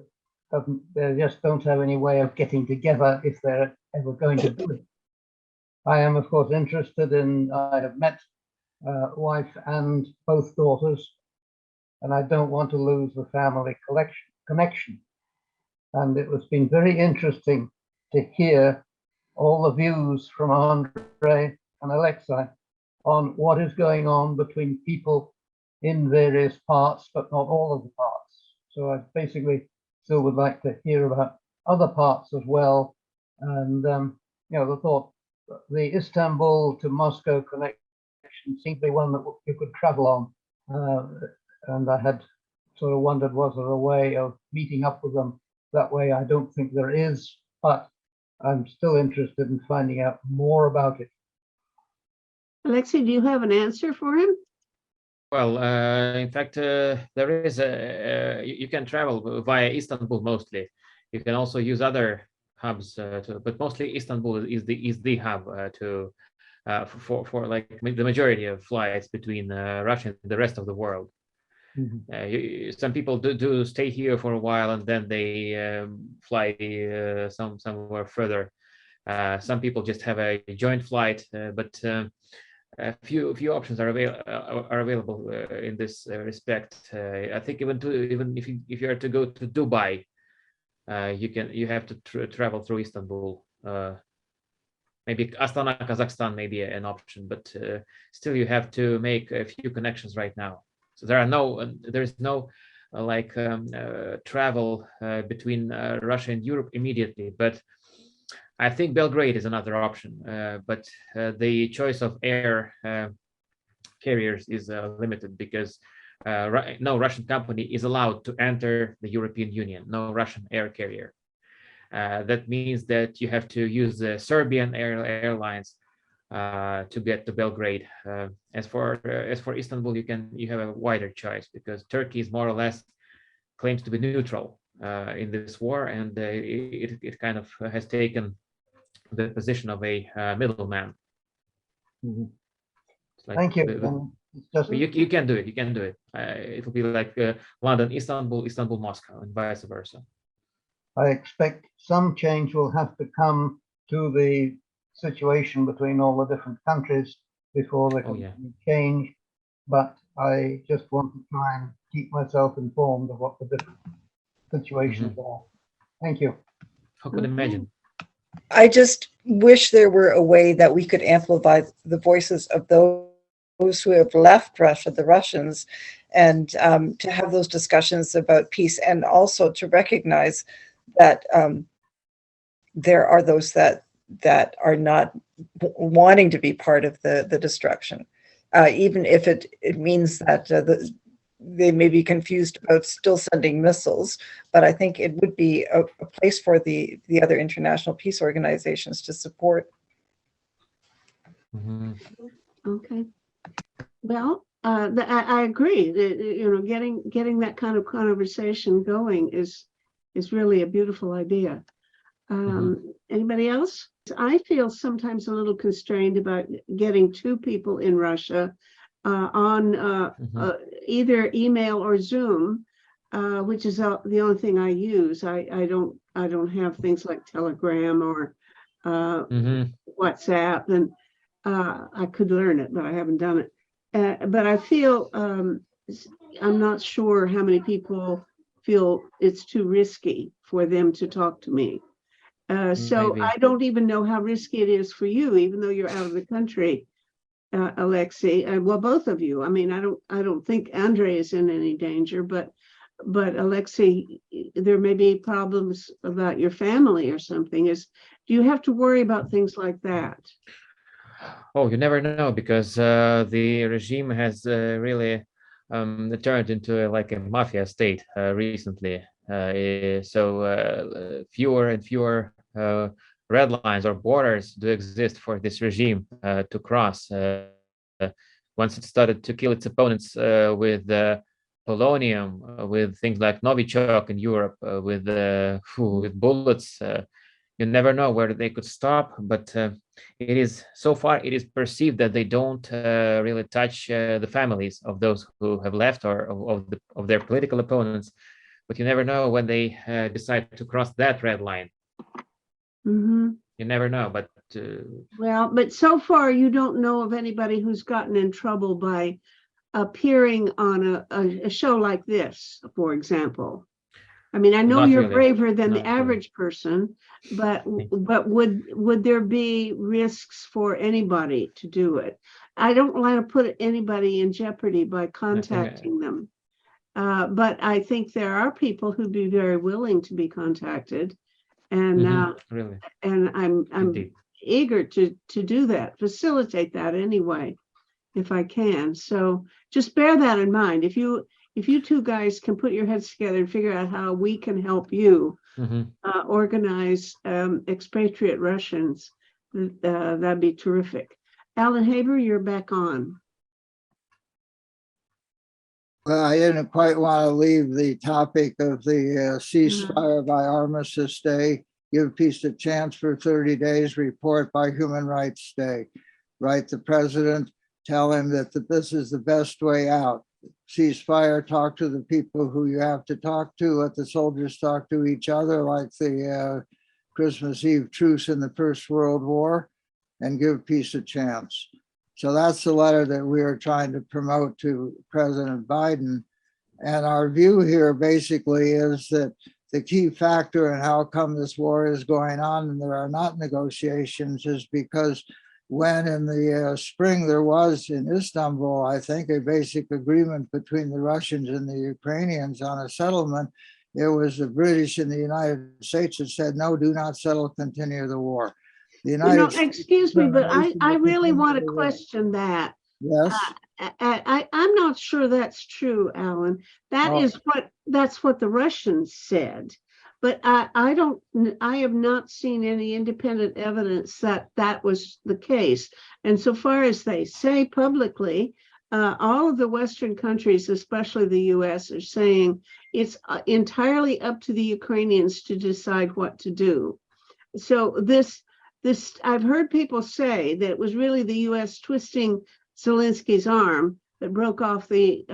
they just don't have any way of getting together if they're ever going to do it. I am, of course, interested in, I have met wife and both daughters, and I don't want to lose the family connection. And it has been very interesting to hear all the views from Andrei and Alexei on what is going on between people in various parts, but not all of the parts. So I basically still would like to hear about other parts as well. And, the thought, the Istanbul to Moscow connection seemed to be one that you could travel on. And I had sort of wondered, was there a way of meeting up with them that way? I don't think there is, but I'm still interested in finding out more about it. Alexei, do you have an answer for him? Well, in fact, there is you can travel via Istanbul mostly. You can also use other hubs, but mostly Istanbul is the hub for like the majority of flights between Russia and the rest of the world. Some people do stay here for a while and then they fly somewhere further. Some people just have a joint flight, but a few options are available in this respect. I think even if you are to go to Dubai, you have to travel through Istanbul. maybe Astana, Kazakhstan may be an option, but still you have to make a few connections right now. So there is no travel between Russia and Europe immediately, but I think Belgrade is another option. But the choice of air carriers is limited because no Russian company is allowed to enter the European Union, no Russian air carrier. That means that you have to use the Serbian airlines to get to Belgrade. As for Istanbul, you have a wider choice because Turkey is more or less claims to be neutral in this war, and it kind of has taken the position of a middleman. Mhm. Like Thank you. It's just, you can do it. You can do it. It will be like London, Istanbul, Istanbul, Moscow, and vice versa. I expect some change will have to come to the situation between all the different countries before there can be change. But I just want to try and keep myself informed of what the different situations are. Thank you. How could imagine? I just wish there were a way that we could amplify the voices of those who have left Russia, the Russians, and to have those discussions about peace, and also to recognize that there are those that are not wanting to be part of the destruction, even if it means that they may be confused about still sending missiles. But I think it would be a place for the other international peace organizations to support. Okay. Well, I agree that, getting that kind of conversation going is really a beautiful idea. Anybody else? I feel sometimes a little constrained about getting two people in Russia on either email or Zoom, which is the only thing I use. I don't have things like Telegram or WhatsApp, and I could learn it, but I haven't done it. But I feel I'm not sure how many people feel it's too risky for them to talk to me. So Maybe. I don't even know how risky it is for you, even though you're out of the country, Alexei. Well, both of you. I mean, I don't think Andre is in any danger, but Alexei, there may be problems about your family or something. Do you have to worry about things like that? Oh, you never know, because the regime has really turned into like a mafia state recently. So fewer and fewer red lines or borders do exist for this regime to cross. Once it started to kill its opponents with polonium, with things like Novichok in Europe, with bullets, you never know where they could stop. But it is so far it is perceived that they don't really touch the families of those who have left or of their political opponents. But you never know when they decide to cross that red line. You never know. But well, but so far you don't know of anybody who's gotten in trouble by appearing on a show like this, for example. I mean, I know Not you're really. braver than the Not really. average person, but would there be risks for anybody to do it? I don't want to put anybody in jeopardy by contacting them. But I think there are people who'd be very willing to be contacted, and Really, and I'm indeed. eager to do that, facilitate that anyway, if I can. So just bear that in mind. If you two guys can put your heads together and figure out how we can help you organize expatriate Russians, that'd be terrific. Alan Haber, you're back on. Well, I didn't quite want to leave the topic of the ceasefire by Armistice Day, give peace a chance for 30 days, report by Human Rights Day. Write the president, tell him that this is the best way out. Ceasefire, talk to the people who you have to talk to, let the soldiers talk to each other like the Christmas Eve truce in the First World War, and give peace a chance. So that's the letter that we are trying to promote to President Biden. And our view here basically is that the key factor in how come this war is going on and there are not negotiations is because when in the spring there was in Istanbul, I think, a basic agreement between the Russians and the Ukrainians on a settlement, it was the British and the United States that said, no, do not settle, continue the war. The United States Excuse me, but I determination really want to continue the war. question that. Yes. I'm not sure that's true, Alan. That's what the Russians said. But I have not seen any independent evidence that that was the case. And so far as they say publicly, all of the Western countries, especially the US, are saying it's entirely up to the Ukrainians to decide what to do. So this, I've heard people say that it was really the US twisting Zelensky's arm that broke off the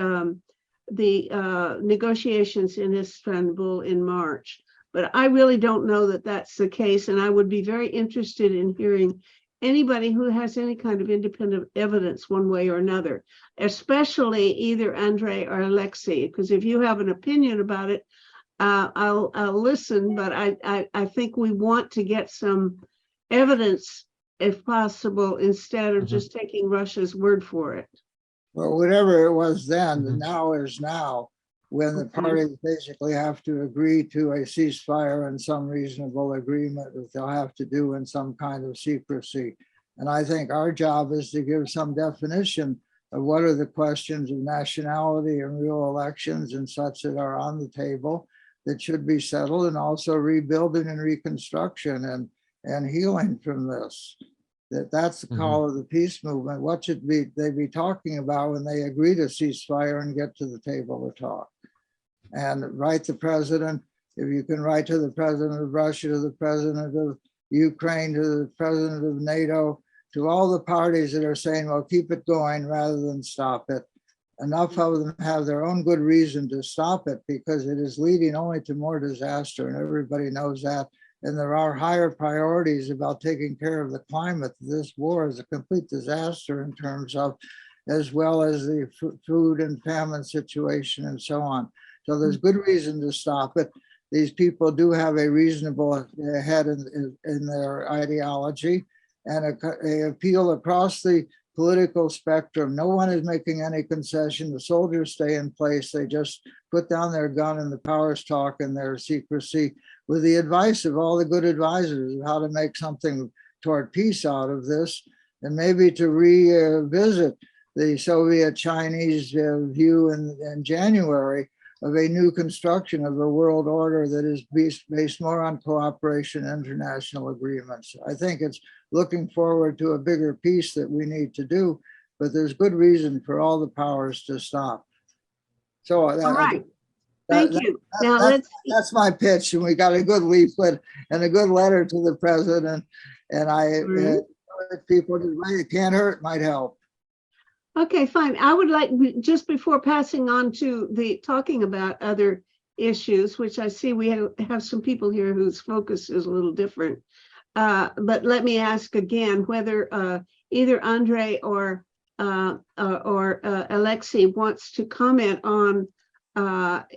negotiations in Istanbul in March. But I really don't know that that's the case. And I would be very interested in hearing anybody who has any kind of independent evidence one way or another, especially either Andrei or Alexei, because if you have an opinion about it, I'll listen, but I think we want to get some evidence, if possible, instead of just taking Russia's word for it. Well, whatever it was then, the now is now, when the parties basically have to agree to a ceasefire and some reasonable agreement that they'll have to do in some kind of secrecy. And I think our job is to give some definition of what are the questions of nationality and real elections and such that are on the table that should be settled, and also rebuilding and reconstruction and healing from this. That's the call of the peace movement. What should they be talking about when they agree to ceasefire and get to the table to talk? And write the president, if you can write to the president of Russia, to the president of Ukraine, to the president of NATO, to all the parties that are saying, well, keep it going rather than stop it. Enough of them have their own good reason to stop it, because it is leading only to more disaster, and everybody knows that. And there are higher priorities about taking care of the climate. This war is a complete disaster in terms of, as well as the food and famine situation and so on. So there's good reason to stop it. These people do have a reasonable head in their ideology, and a appeal across the political spectrum. No one is making any concession. The soldiers stay in place. They just put down their gun and the powers talk in their secrecy with the advice of all the good advisors of how to make something toward peace out of this, and maybe to revisit the Soviet-Chinese view in January of a new construction of the world order that is based more on cooperation and international agreements. I think it's looking forward to a bigger peace that we need to do, but there's good reason for all the powers to stop. So All right. Thank you. Now that's my pitch, and we got a good leaflet and a good letter to the president. And I, people, it can't hurt, might help. Okay, fine. I would like, just before passing on to talking about other issues, which I see we have some people here whose focus is a little different. But let me ask again whether either Andrei or Alexei wants to comment on that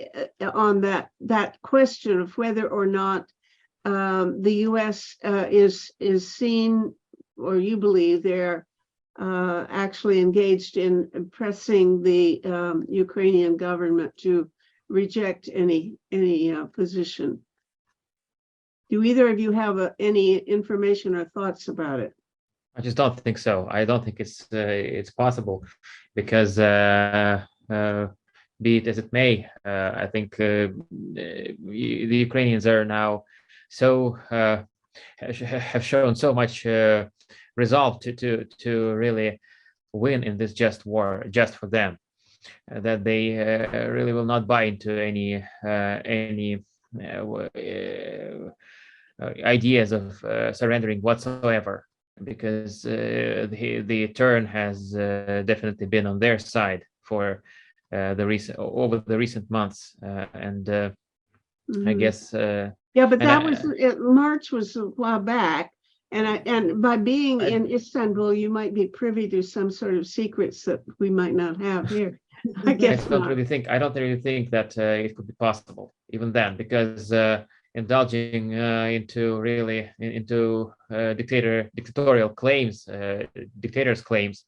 question of whether or not the U.S. is seen, or you believe they're actually engaged in pressing the Ukrainian government to reject any position. Do either of you have any information or thoughts about it? I just don't think so. I don't think it's possible, because be it as it may, I think the Ukrainians are now have shown so much resolve to really win in this just war, just for them, that they really will not buy into any ideas of surrendering whatsoever, because the turn has definitely been on their side for over the recent months, and I guess yeah, but that was March was a while back. And by being in Istanbul, you might be privy to some sort of secrets that we might not have here. I I guess don't not. really think that it could be possible even then, because indulging into dictatorial claims, dictators' claims,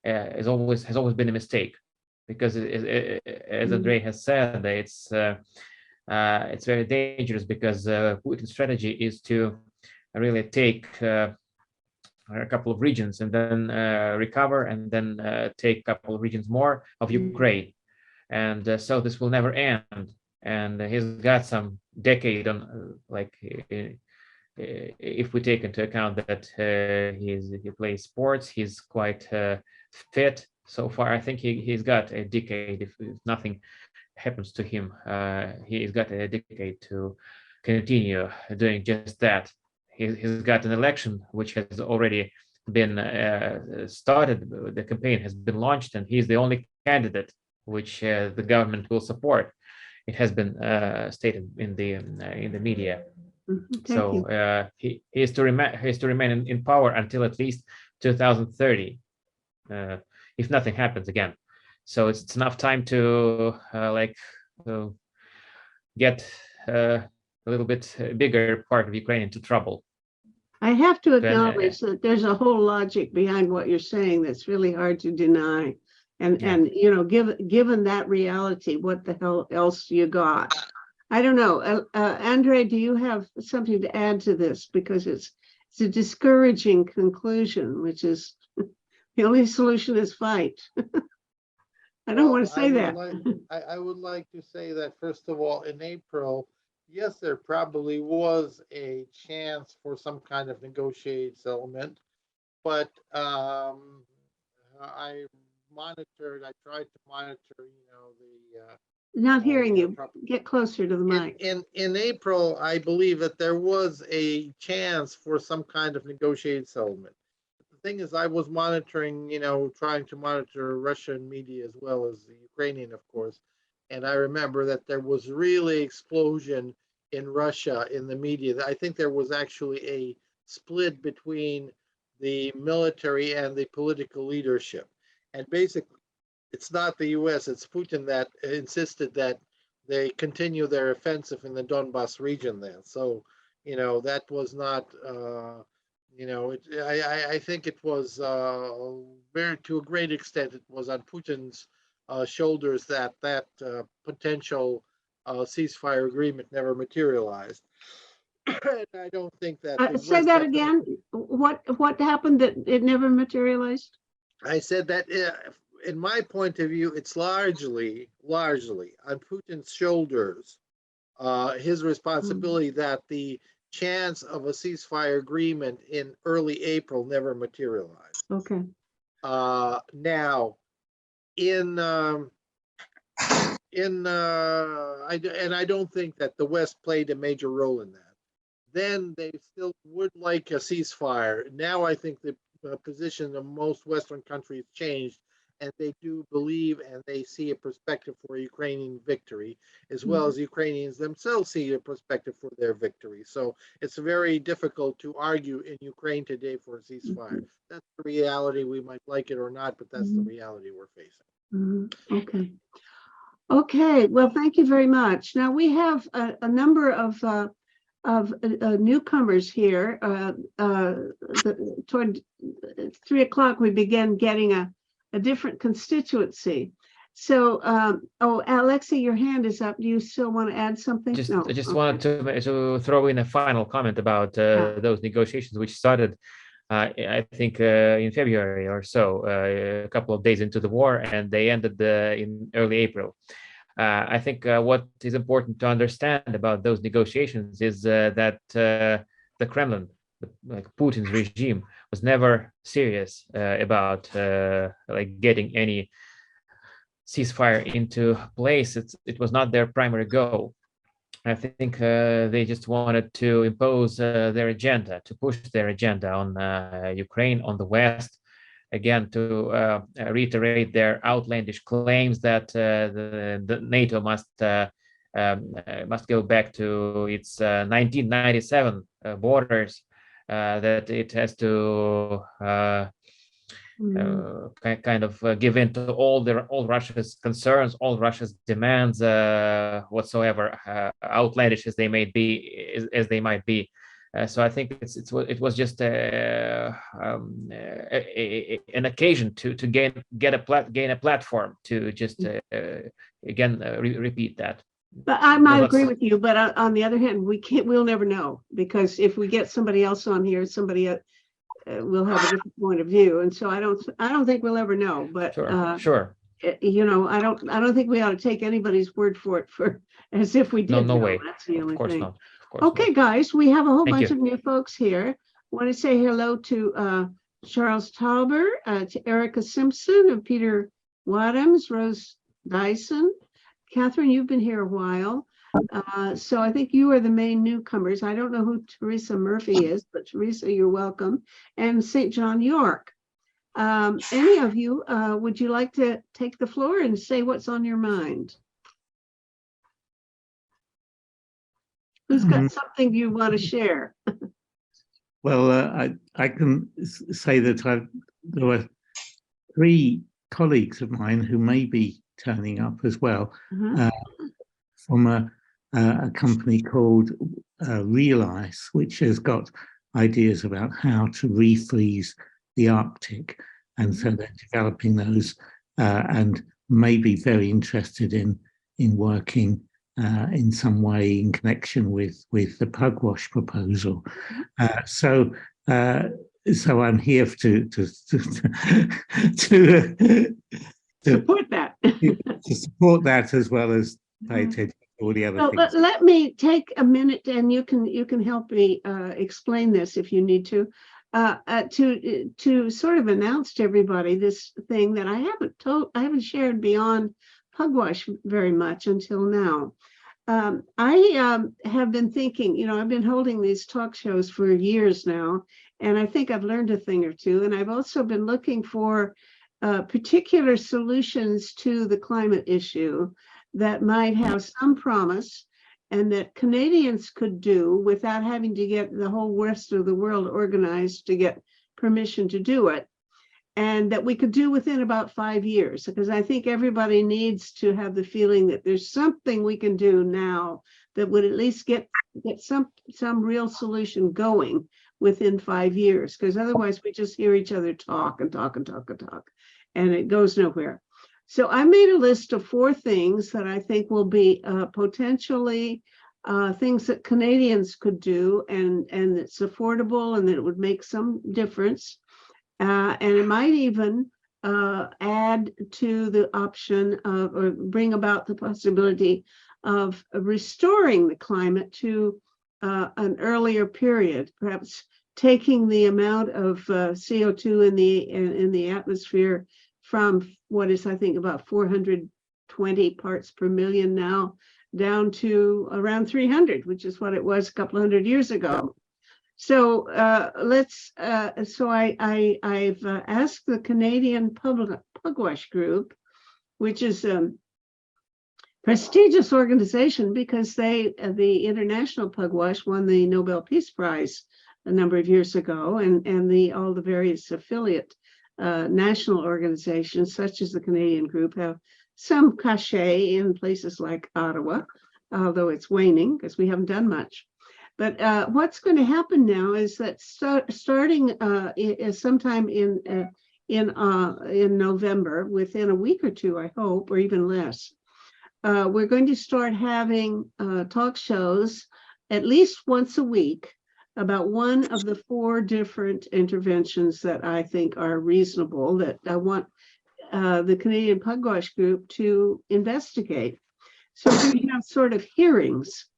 has always been a mistake, because as Andrei has said, it's very dangerous, because Putin's strategy is to really take a couple of regions and then recover, and then take a couple of regions more of Ukraine, and so this will never end. And he's got some decade on, if we take into account that he plays sports, he's quite fit so far. I think he's got a decade, if nothing happens to him. He's got a decade to continue doing just that. He's got an election which has already been started. The campaign has been launched, and he's the only candidate which the government will support. It has been stated in the media. Thank So you. he is to remain in power until at least 2030, if nothing happens again. So it's enough time to get a little bit bigger part of Ukraine into trouble. I have to Then, acknowledge that there's a whole logic behind what you're saying that's really hard to deny. And you know, given that reality, what the hell else you got? I don't know. Andrei, do you have something to add to this? Because it's a discouraging conclusion, which is the only solution is fight. I don't want to say that. I would like to say that, first of all, in April, yes, there probably was a chance for some kind of negotiated settlement, but I tried to monitor, Not hearing you. prob- Get closer to the mic. in April, I believe that there was a chance for some kind of negotiated settlement. The thing is, I was monitoring, trying to monitor Russian media as well as the Ukrainian, of course. And I remember that there was really explosion in Russia in the media. I think there was actually a split between the military and the political leadership. And basically, it's not the US, it's Putin that insisted that they continue their offensive in the Donbas region there. So, that was not, I think it was very, to a great extent, it was on Putin's shoulders that potential ceasefire agreement never materialized. And I don't think that the Say West that had- again. What happened that it never materialized? I said that in my point of view, it's largely on Putin's shoulders, his responsibility that the chance of a ceasefire agreement in early April never materialized. Okay. Now, I don't think that the West played a major role in that. Then they still would like a ceasefire. Now I think the position of most Western countries changed, and they do believe and they see a perspective for a Ukrainian victory, as well as Ukrainians themselves see a perspective for their victory. So it's very difficult to argue in Ukraine today for a ceasefire. That's the reality. We might like it or not, but that's the reality we're facing. Okay. Okay. Well, thank you very much. Now we have a number of newcomers here. Toward 3 o'clock, we began getting a different constituency. So, Alexei, your hand is up. Do you still want to add something? I just wanted to throw in a final comment about those negotiations, which started, I think, in February or so, a couple of days into the war, and they ended in early April. I think what is important to understand about those negotiations is that the Kremlin, like Putin's regime, was never serious about getting any ceasefire into place. It was not their primary goal. I think they just wanted to impose their agenda, to push their agenda on Ukraine, on the West, again, to reiterate their outlandish claims that the NATO must go back to its 1997 borders, that it has to kind of give in to all Russia's concerns, all Russia's demands, whatsoever outlandish as they may be, as they might be. So I think it was just an occasion to gain a platform to just again repeat that. But I might Let's- agree with you, but on the other hand, we'll never know, because if we get somebody else on here, somebody will have a different point of view. And so I don't think we'll ever know, but Sure. you know, I don't think we ought to take anybody's word for it as if we did No know. way. That's the only Of course thing. not. Of course Okay, guys, we have a whole Thank bunch you. of new folks here. I want to say hello to Charles Tauber, to Erica Simpson, and Peter Wadhams, Rose Dyson. Catherine, you've been here a while. So I think you are the main newcomers. I don't know who Teresa Murphy is, but Teresa, you're welcome. And St. John York. Any of you, would you like to take the floor and say what's on your mind? Who's got something you want to share? Well, I can say that there were 3 colleagues of mine who may be turning up as well, from a company called Realize, which has got ideas about how to refreeze the Arctic, and so they're developing those and may be very interested in working in some way in connection with the Pugwash proposal. So I'm here to Support that. to support that, as well as pay attention to all the other So things. let me take a minute, and you can help me explain this if you need to sort of announce to everybody this thing that I haven't shared beyond Pugwash very much until now. I have been thinking, you know, I've been holding these talk shows for years now, and I think I've learned a thing or two. And I've also been looking for particular solutions to the climate issue that might have some promise, and that Canadians could do without having to get the whole rest of the world organized to get permission to do it, and that we could do within about 5 years, because I think everybody needs to have the feeling that there's something we can do now that would at least get some real solution going within 5 years, because otherwise we just hear each other talk and talk and talk and talk, and it goes nowhere. So I made a list of 4 things that I think will be potentially things that Canadians could do, and it's affordable, and that it would make some difference. And it might even add to the option of, or bring about the possibility of restoring the climate to an earlier period, perhaps taking the amount of CO2 in the atmosphere from what is, I think, about 420 parts per million now, down to around 300, which is what it was a couple hundred years ago. So I've asked the Canadian Pugwash Group, which is a prestigious organization because the International Pugwash won the Nobel Peace Prize a number of years ago, and all the various affiliate national organizations, such as the Canadian group, have some cachet in places like Ottawa, although it's waning because we haven't done much. But what's going to happen now is that starting sometime in November, within a week or 2, I hope, or even less, we're going to start having talk shows at least once a week about one of the 4 different interventions that I think are reasonable, that I want the Canadian Pugwash Group to investigate. So we're going to have sort of hearings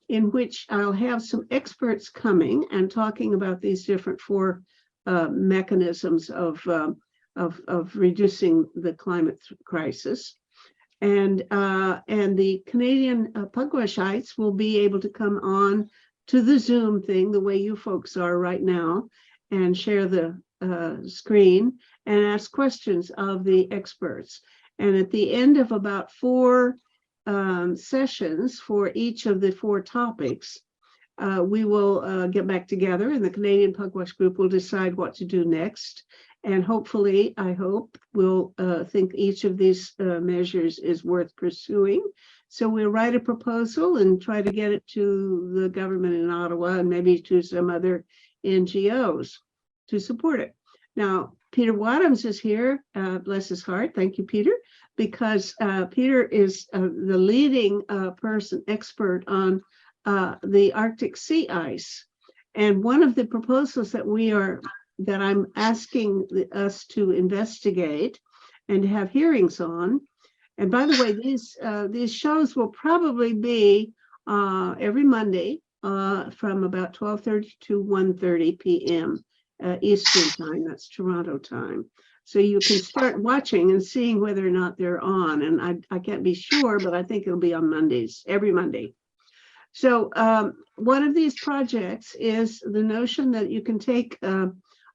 in which I'll have some experts coming and talking about these different 4 mechanisms of reducing the climate crisis. And the Canadian Pugwashites will be able to come on to the Zoom thing the way you folks are right now, and share the screen and ask questions of the experts. And at the end of about 4 sessions for each of the 4 topics, we will get back together, and the Canadian Pugwash Group will decide what to do next. And hopefully, I hope, we'll think each of these measures is worth pursuing. So we'll write a proposal and try to get it to the government in Ottawa and maybe to some other NGOs to support it. Now, Peter Wadhams is here, bless his heart. Thank you, Peter, because Peter is the leading expert on the Arctic sea ice. And one of the proposals that I'm asking us to investigate and have hearings on. And by the way, these shows will probably be every Monday from about 12:30 to 1:30 p.m. Eastern time. That's Toronto time. So you can start watching and seeing whether or not they're on. And I can't be sure, but I think it'll be on Mondays, every Monday. So one of these projects is the notion that you can take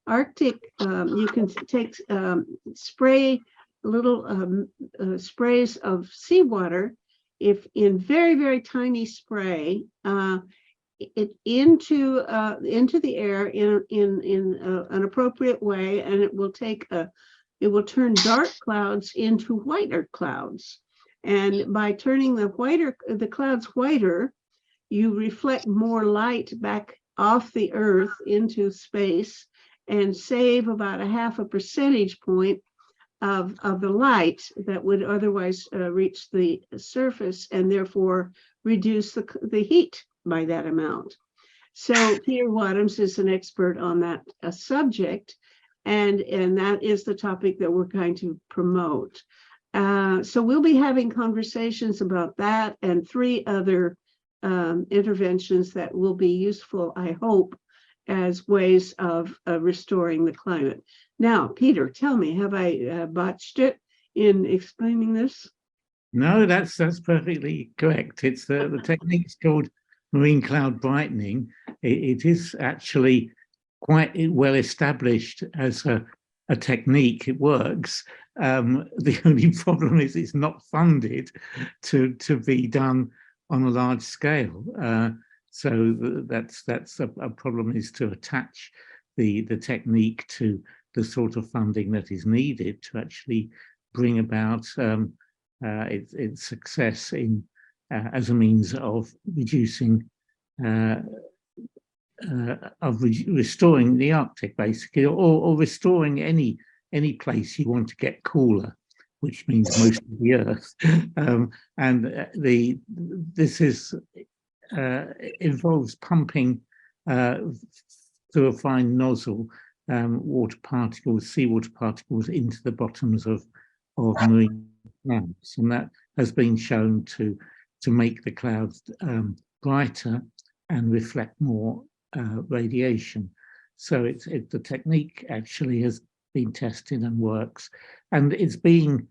Arctic, you can take spray little sprays of seawater, if in very, very tiny spray, it into the air in an appropriate way, and it will turn dark clouds into whiter clouds. And by turning the clouds whiter, you reflect more light back off the earth into space and save about a 0.5 percentage point of the light that would otherwise reach the surface, and therefore reduce the heat by that amount. So Peter Wadhams is an expert on that subject, and that is the topic that we're going to promote. So we'll be having conversations about that and 3 other interventions that will be useful, I hope, as ways of restoring the climate. Now, Peter, tell me, have I botched it in explaining this? No, that's perfectly correct. It's the technique's called marine cloud brightening. It is actually quite well established as a technique. It works. The only problem is it's not funded to be done on a large scale. So that's a problem, is to attach the technique to the sort of funding that is needed to actually bring about its success in as a means of reducing restoring the Arctic, basically, or restoring any place you want to get cooler, which means most of the Earth. And this involves pumping through a fine nozzle water particles, seawater particles, into the bottoms of marine clouds, and that has been shown to make the clouds brighter and reflect more radiation. So the technique actually has been tested and works, and it's being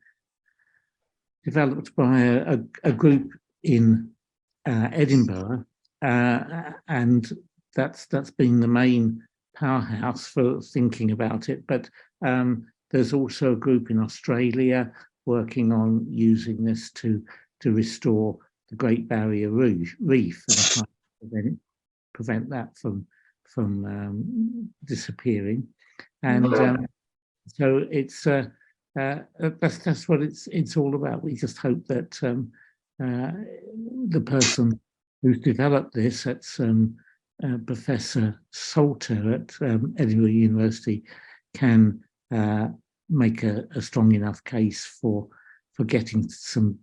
developed by a group in Edinburgh, and that's been the main powerhouse for thinking about it. But there's also a group in Australia working on using this to restore the Great Barrier Reef and try to prevent that from disappearing. And so it's that's what it's all about. We just hope that the person who's developed this, that's Professor Salter at Edinburgh University, can make a strong enough case for getting some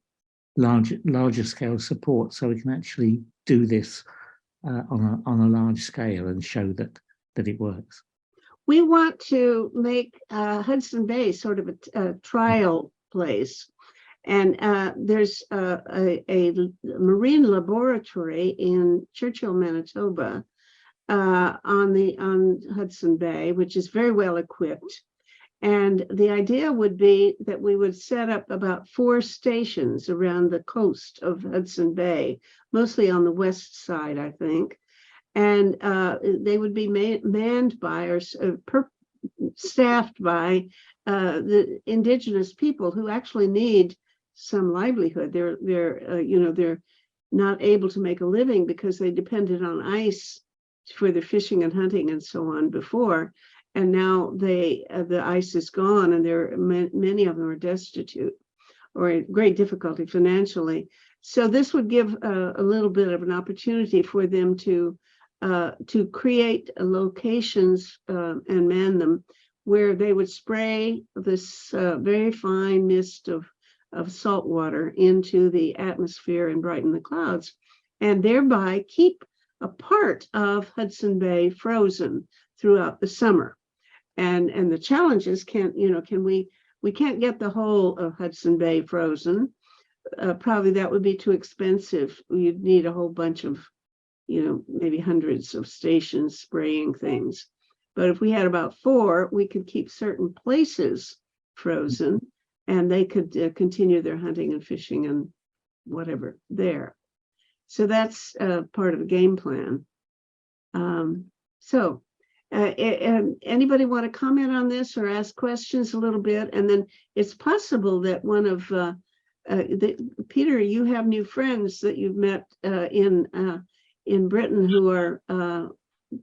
larger scale support, so we can actually do this on a large scale and show that it works. We want to make Hudson Bay sort of a trial place. And there's a marine laboratory in Churchill, Manitoba, on Hudson Bay, which is very well equipped. And the idea would be that we would set up about 4 stations around the coast of Hudson Bay, mostly on the west side, I think. And they would be manned by or staffed by the indigenous people who actually need some livelihood. They're not able to make a living because they depended on ice for their fishing and hunting and so on before. And now the ice is gone, and many of them are destitute or in great difficulty financially. So this would give a little bit of an opportunity for them to create locations and man them where they would spray this very fine mist of salt water into the atmosphere and brighten the clouds, and thereby keep a part of Hudson Bay frozen throughout the summer. And the challenge is, we can't get the whole of Hudson Bay frozen. Probably that would be too expensive. You'd need a whole bunch of, maybe hundreds of stations spraying things. But if we had about 4, we could keep certain places frozen, and they could continue their hunting and fishing and whatever there. So that's part of the game plan. Anybody want to comment on this or ask questions a little bit? And then it's possible that one of Peter, you have new friends that you've met in Britain who are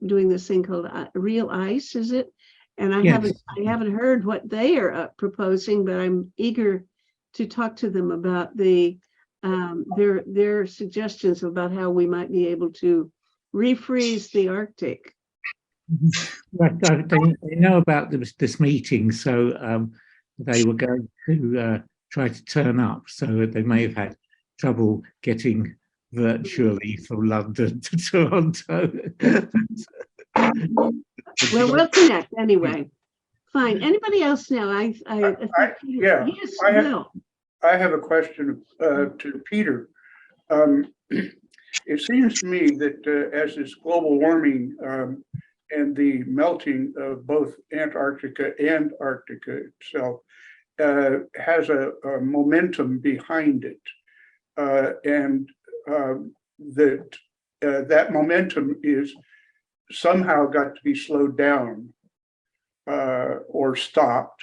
doing this thing called Real Ice, is it? And I haven't heard what they are proposing, but I'm eager to talk to them about their suggestions about how we might be able to refreeze the Arctic. Right, they know about this meeting, so they were going to try to turn up. So they may have had trouble getting virtually from London to Toronto. Well, we'll connect anyway. Fine. Anybody else now? Yes, Will. I have a question to Peter. It seems to me that as this global warming and the melting of both Antarctica and Arctica itself has a momentum behind it, and that momentum is somehow got to be slowed down or stopped.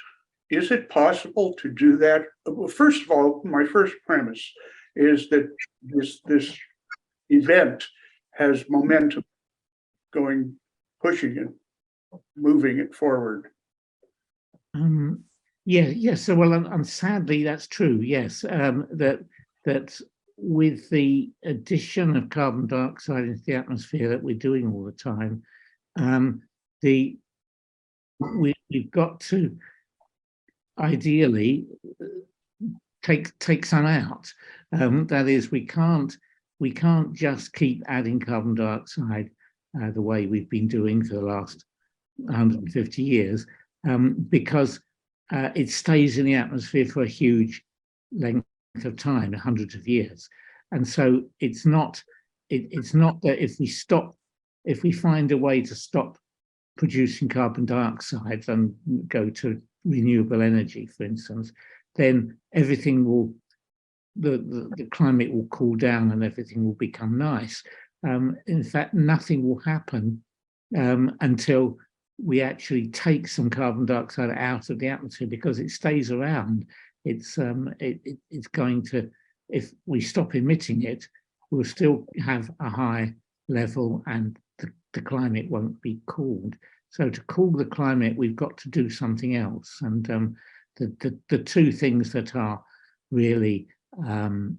Is it possible to do that? Well, first of all, my first premise is that this event has momentum pushing it, moving it forward. So well, and sadly that's true. Yes, that with the addition of carbon dioxide into the atmosphere that we're doing all the time, we've got to ideally take some out. That is, we can't just keep adding carbon dioxide the way we've been doing for the last 150 years, because it stays in the atmosphere for a huge length of time, hundreds of years. And so it's not that if we find a way to stop producing carbon dioxide and go to renewable energy, for instance, then everything the climate will cool down and everything will become nice. In fact, nothing will happen until we actually take some carbon dioxide out of the atmosphere, because it stays around. It's going to, if we stop emitting it, we'll still have a high level and the climate won't be cooled. So to cool the climate, we've got to do something else. And the two things that are really would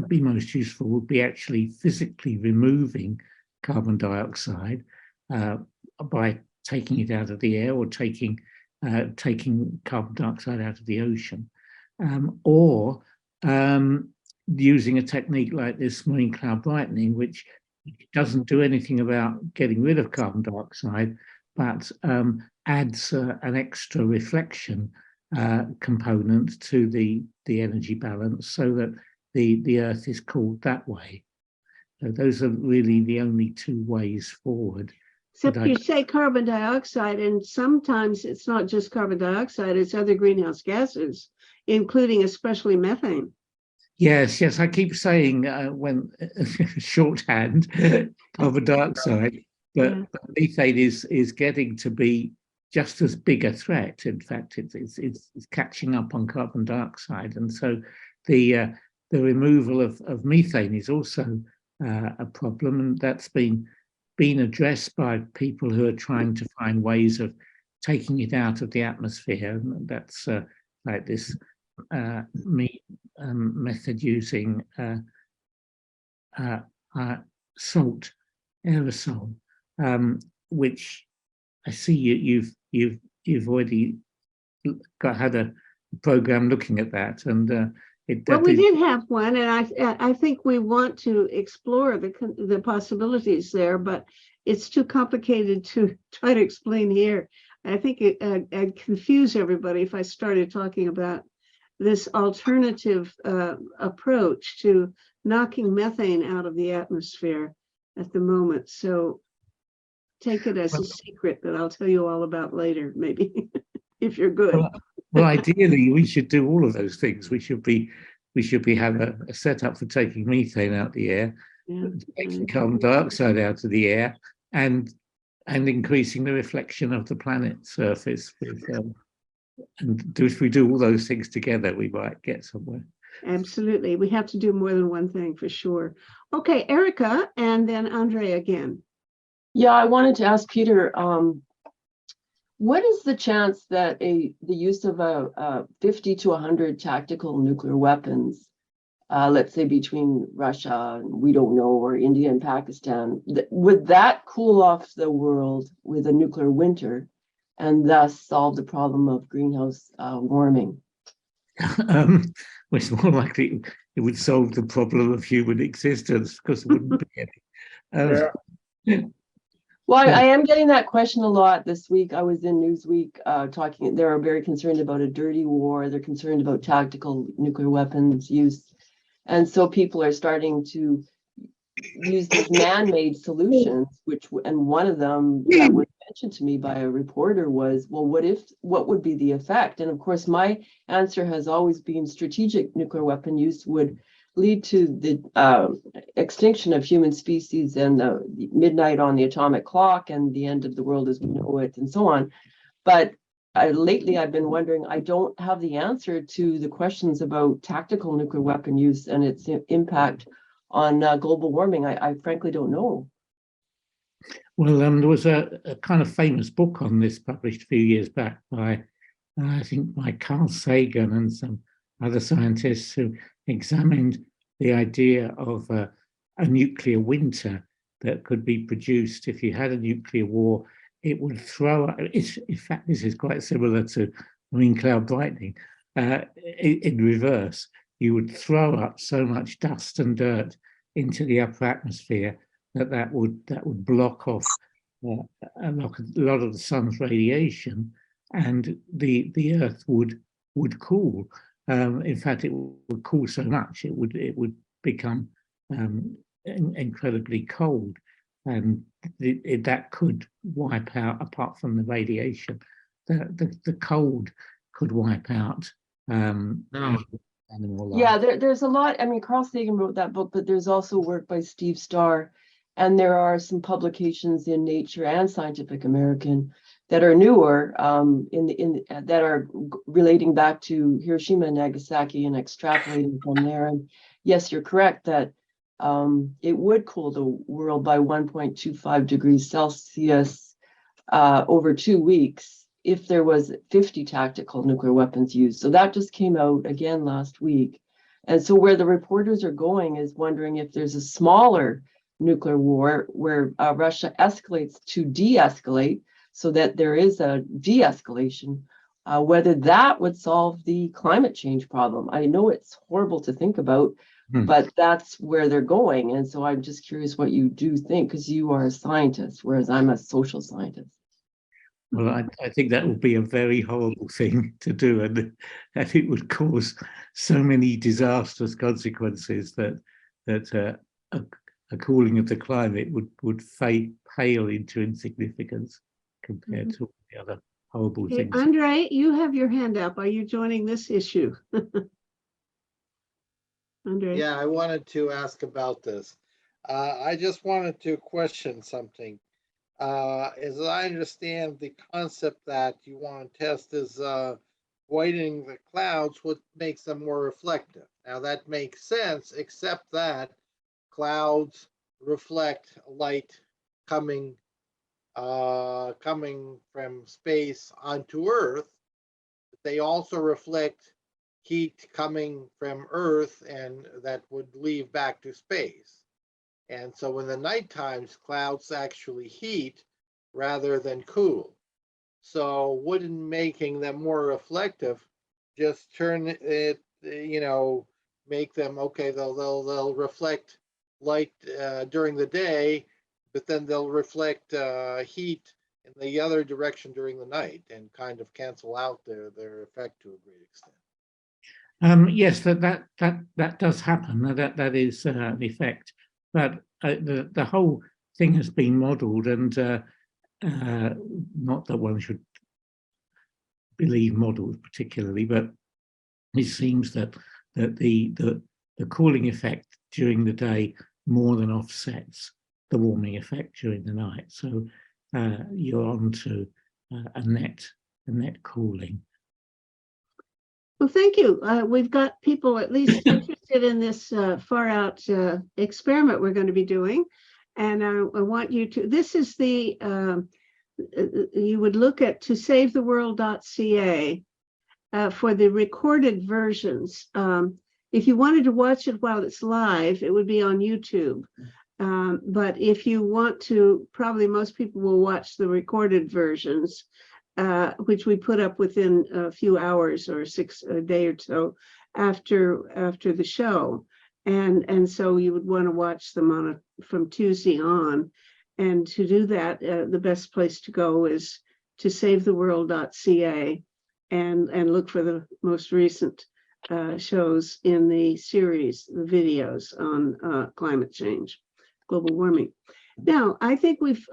be most useful would be actually physically removing carbon dioxide by taking it out of the air, or taking carbon dioxide out of the ocean, or using a technique like this marine cloud brightening, which doesn't do anything about getting rid of carbon dioxide, but adds an extra reflection component to the energy balance, so that the Earth is cooled that way. So those are really the only two ways forward. Except you say carbon dioxide, and sometimes it's not just carbon dioxide, it's other greenhouse gases, including especially methane. Yes, I keep saying when shorthand carbon dioxide, but methane is getting to be just as big a threat. In fact, it's catching up on carbon dioxide, and so the the removal of methane is also a problem, and that's been addressed by people who are trying to find ways of taking it out of the atmosphere. And that's like this method using salt aerosol, which I see you've already had a program looking at that, and Well, we did have one, and I think we want to explore the possibilities there, but it's too complicated to try to explain here. I think I'd confuse everybody if I started talking about this alternative approach to knocking methane out of the atmosphere at the moment. So take it as a secret that I'll tell you all about later, maybe, if you're good. Well, ideally, we should do all of those things. We should have a setup for taking methane out the air, taking carbon dioxide out of the air, and increasing the reflection of the planet's surface. And if we do all those things together, we might get somewhere. Absolutely. We have to do more than one thing for sure. Okay, Erica, and then Andre again. Yeah, I wanted to ask Peter, what is the chance that the use of 50 to 100 tactical nuclear weapons, let's say between Russia, and we don't know, or India and Pakistan, would that cool off the world with a nuclear winter and thus solve the problem of greenhouse warming? It's more likely it would solve the problem of human existence, because there wouldn't be any. Well, I am getting that question a lot this week. I was in Newsweek talking. They're very concerned about a dirty war. They're concerned about tactical nuclear weapons use. And so people are starting to use these man-made solutions, and one of them that was mentioned to me by a reporter was, well, what would be the effect? And of course, my answer has always been strategic nuclear weapon use would lead to the extinction of human species and the midnight on the atomic clock and the end of the world as we know it and so on. But lately I've been wondering, I don't have the answer to the questions about tactical nuclear weapon use and its impact on global warming. I frankly don't know. Well, there was a kind of famous book on this published a few years back by, I think, by Carl Sagan and some other scientists who examined the idea of a nuclear winter that could be produced if you had a nuclear war. It would throw up, in fact, this is quite similar to marine cloud brightening. In reverse, you would throw up so much dust and dirt into the upper atmosphere that would block off a lot of the sun's radiation, and the Earth would cool. In fact, it would cool so much it would become incredibly cold, and that could wipe out, apart from the radiation, the cold could wipe out animal life. Yeah, there's a lot. I mean, Carl Sagan wrote that book, but there's also work by Steve Starr, and there are some publications in Nature and Scientific American that are newer, that are relating back to Hiroshima and Nagasaki and extrapolating from there. And yes, you're correct that it would cool the world by 1.25 degrees Celsius over 2 weeks if there was 50 tactical nuclear weapons used. So that just came out again last week. And so where the reporters are going is wondering if there's a smaller nuclear war where Russia escalates to de-escalate so that there is a de-escalation, whether that would solve the climate change problem. I know it's horrible to think about, but that's where they're going. And so I'm just curious what you do think, because you are a scientist, whereas I'm a social scientist. Well, I think that would be a very horrible thing to do, and it would cause so many disastrous consequences that a cooling of the climate would pale into insignificance compared to all the other horrible things. Andre, you have your hand up. Are you joining this issue? Andre. Yeah, I wanted to ask about this. I just wanted to question something. As I understand, the concept that you want to test is whitening the clouds, what makes them more reflective. Now that makes sense, except that clouds reflect light coming coming from space onto Earth. They also reflect heat coming from Earth and that would leave back to space. And so in the night times, clouds actually heat rather than cool. So wouldn't making them more reflective just turn it, make them okay, they'll reflect light during the day, but then they'll reflect heat in the other direction during the night and kind of cancel out their effect to a great extent. Yes, that does happen. That is an effect, but the whole thing has been modelled, and not that one should believe models particularly, but it seems that the cooling effect during the day more than offsets the warming effect during the night. So you're on to a net cooling. Well, thank you. We've got people at least interested in this far out experiment we're going to be doing. And I want you to, this is the, you would look at tosavetheworld.ca for the recorded versions. If you wanted to watch it while it's live, it would be on YouTube. But if you want to, probably most people will watch the recorded versions, which we put up within a few hours or a day or so after the show. And so you would want to watch them from Tuesday on. And to do that, the best place to go is tosavetheworld.ca and look for the most recent shows in the series, the videos on climate change, global warming. Now, I think we've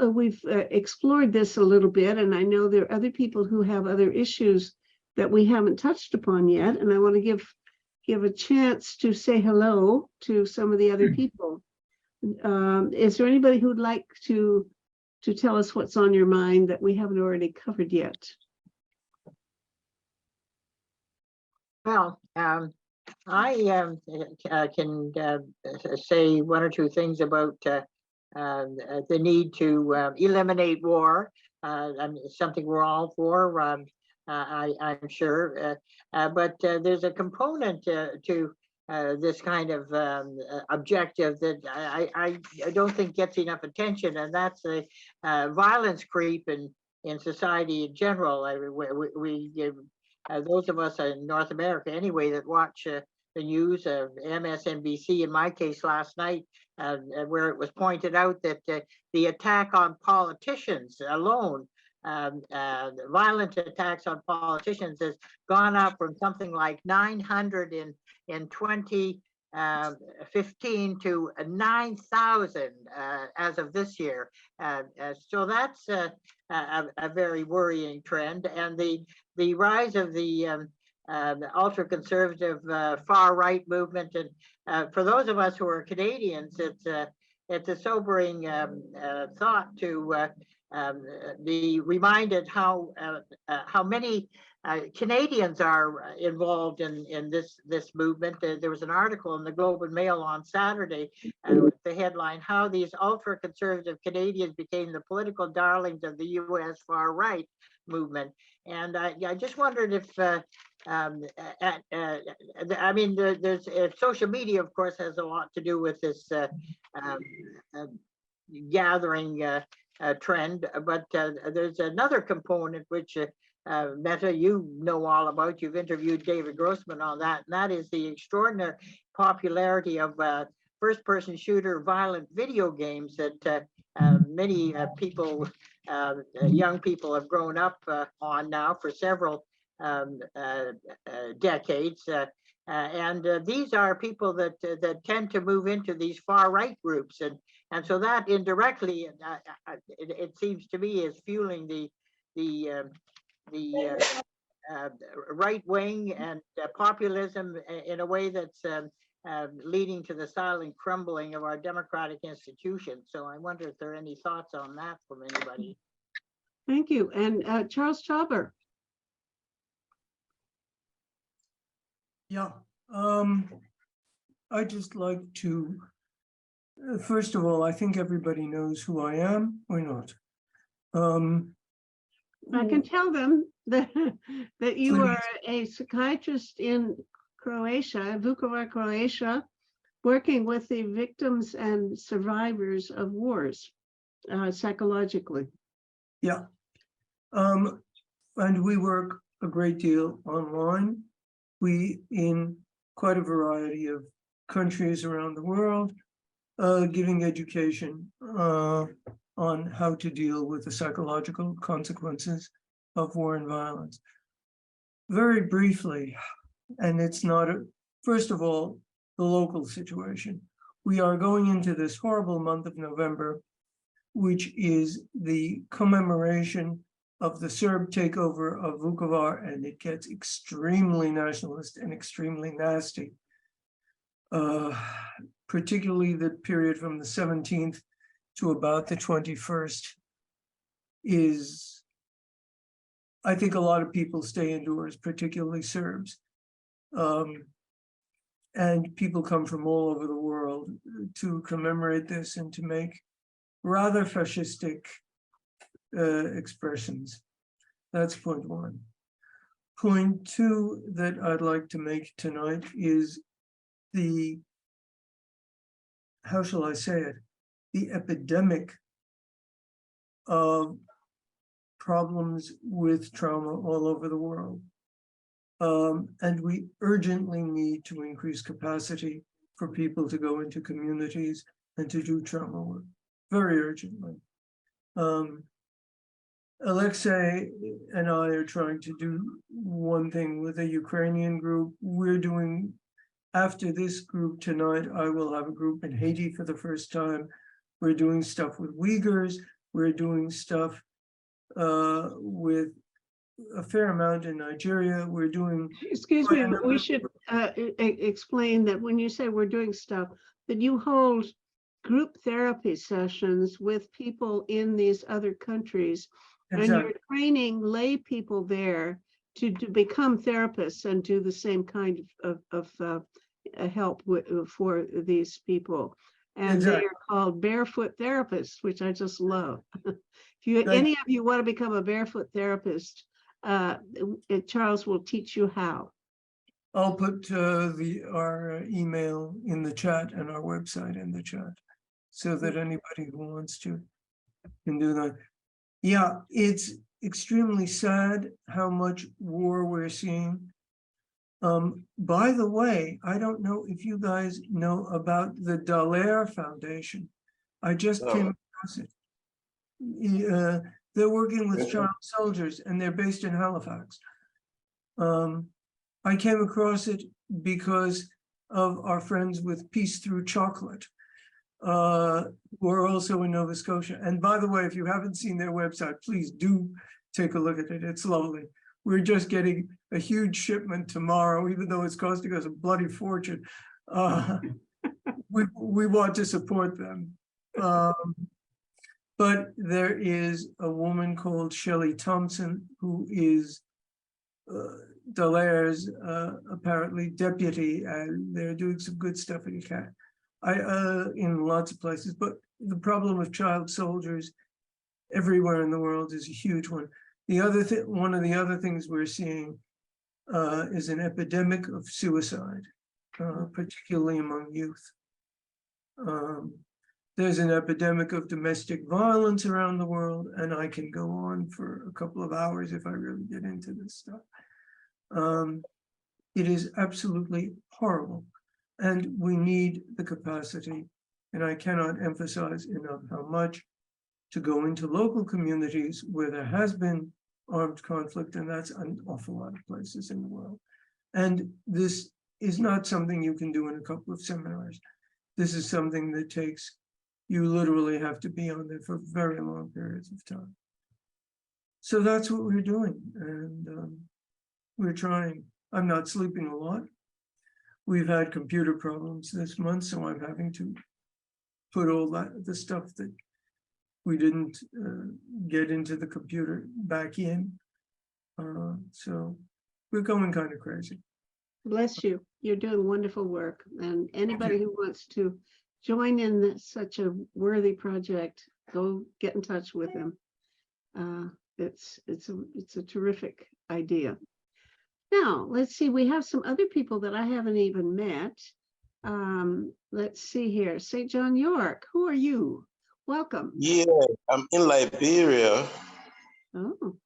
explored this a little bit, and I know there are other people who have other issues that we haven't touched upon yet, and I want to give a chance to say hello to some of the other people. Is there anybody who'd like to tell us what's on your mind that we haven't already covered yet? Well, I can say one or two things about the need to eliminate war. Something we're all for, I'm sure. But there's a component to this kind of objective that I don't think gets enough attention, and that's the violence creep in society in general. Those of us in North America, anyway, that watch the news of MSNBC, in my case last night, where it was pointed out that the attack on politicians alone, violent attacks on politicians, has gone up from something like 900 in 2015 to 9,000 as of this year. So that's a very worrying trend. And the rise of the ultra-conservative far-right movement, and for those of us who are Canadians, it's a sobering thought to be reminded how many Canadians are involved in this movement. There was an article in the Globe and Mail on Saturday with the headline, "How these ultra-conservative Canadians became the political darlings of the US far-right movement." And I just wondered if, I mean, there's social media, of course, has a lot to do with this gathering trend, but there's another component which Meta, you know all about. You've interviewed David Grossman on that, and that is the extraordinary popularity of first-person shooter violent video games that many people, young people, have grown up on now for several decades. And these are people that tend to move into these far-right groups, and so that indirectly, it seems to me, is fueling the right wing and populism in a way that's leading to the silent crumbling of our democratic institutions. So I wonder if there are any thoughts on that from anybody. Thank you. And Charles Chauber. Yeah, I'd just like to, first of all, I think everybody knows who I am or not. I can tell them that, that you Please. are a psychiatrist in Croatia, Vukovar, Croatia, working with the victims and survivors of wars, psychologically. Yeah. And we work a great deal online. We, in quite a variety of countries around the world, giving education on how to deal with the psychological consequences of war and violence. Very briefly, and it's not, first of all, the local situation. We are going into this horrible month of November, which is the commemoration of the Serb takeover of Vukovar, and it gets extremely nationalist and extremely nasty. Particularly the period from the 17th to about the 21st is, I think a lot of people stay indoors, particularly Serbs. And people come from all over the world to commemorate this and to make rather fascistic expressions. That's point one. Point two that I'd like to make tonight is the, how shall I say it, the epidemic of problems with trauma all over the world. And we urgently need to increase capacity for people to go into communities and to do trauma work, very urgently. Alexei and I are trying to do one thing with a Ukrainian group. We're doing, after this group tonight, I will have a group in Haiti for the first time. We're doing stuff with Uyghurs. We're doing stuff with a fair amount in Nigeria. We're doing. Excuse me, but we should explain that when you say we're doing stuff, that you hold group therapy sessions with people in these other countries, and you're training lay people there to become therapists and do the same kind of help for these people. And they are called barefoot therapists, which I just love. If you any of you want to become a barefoot therapist, Charles will teach you how. I'll put our email in the chat and our website in the chat, so that anybody who wants to can do that. Yeah, it's extremely sad how much war we're seeing. By the way, I don't know if you guys know about the Dallaire Foundation. I just came across it. They're working with child soldiers, and they're based in Halifax. I came across it because of our friends with Peace Through Chocolate, who are also in Nova Scotia. And by the way, if you haven't seen their website, please do take a look at it. It's lovely. We're just getting a huge shipment tomorrow, even though it's costing us a bloody fortune. We want to support them. But there is a woman called Shelley Thompson, who is Dallaire's apparently deputy, and they're doing some good stuff in lots of places. But the problem of child soldiers everywhere in the world is a huge one. One of the other things we're seeing is an epidemic of suicide, particularly among youth. There's an epidemic of domestic violence around the world, and I can go on for a couple of hours if I really get into this stuff. It is absolutely horrible, and we need the capacity, and I cannot emphasize enough how much, to go into local communities where there has been armed conflict, and that's an awful lot of places in the world. And this is not something you can do in a couple of seminars. This is something that takes, you literally have to be on there for very long periods of time. So that's what we're doing, and we're trying. I'm not sleeping a lot. We've had computer problems this month, so I'm having to put all the stuff that we didn't get into the computer back in. So we're going kind of crazy. Bless you. You're doing wonderful work, and anybody who wants to join in such a worthy project, go get in touch with him. It's a terrific idea. Now, let's see, we have some other people that I haven't even met. Let's see here, St. John York, who are you? Welcome. Yeah, I'm in Liberia. Oh,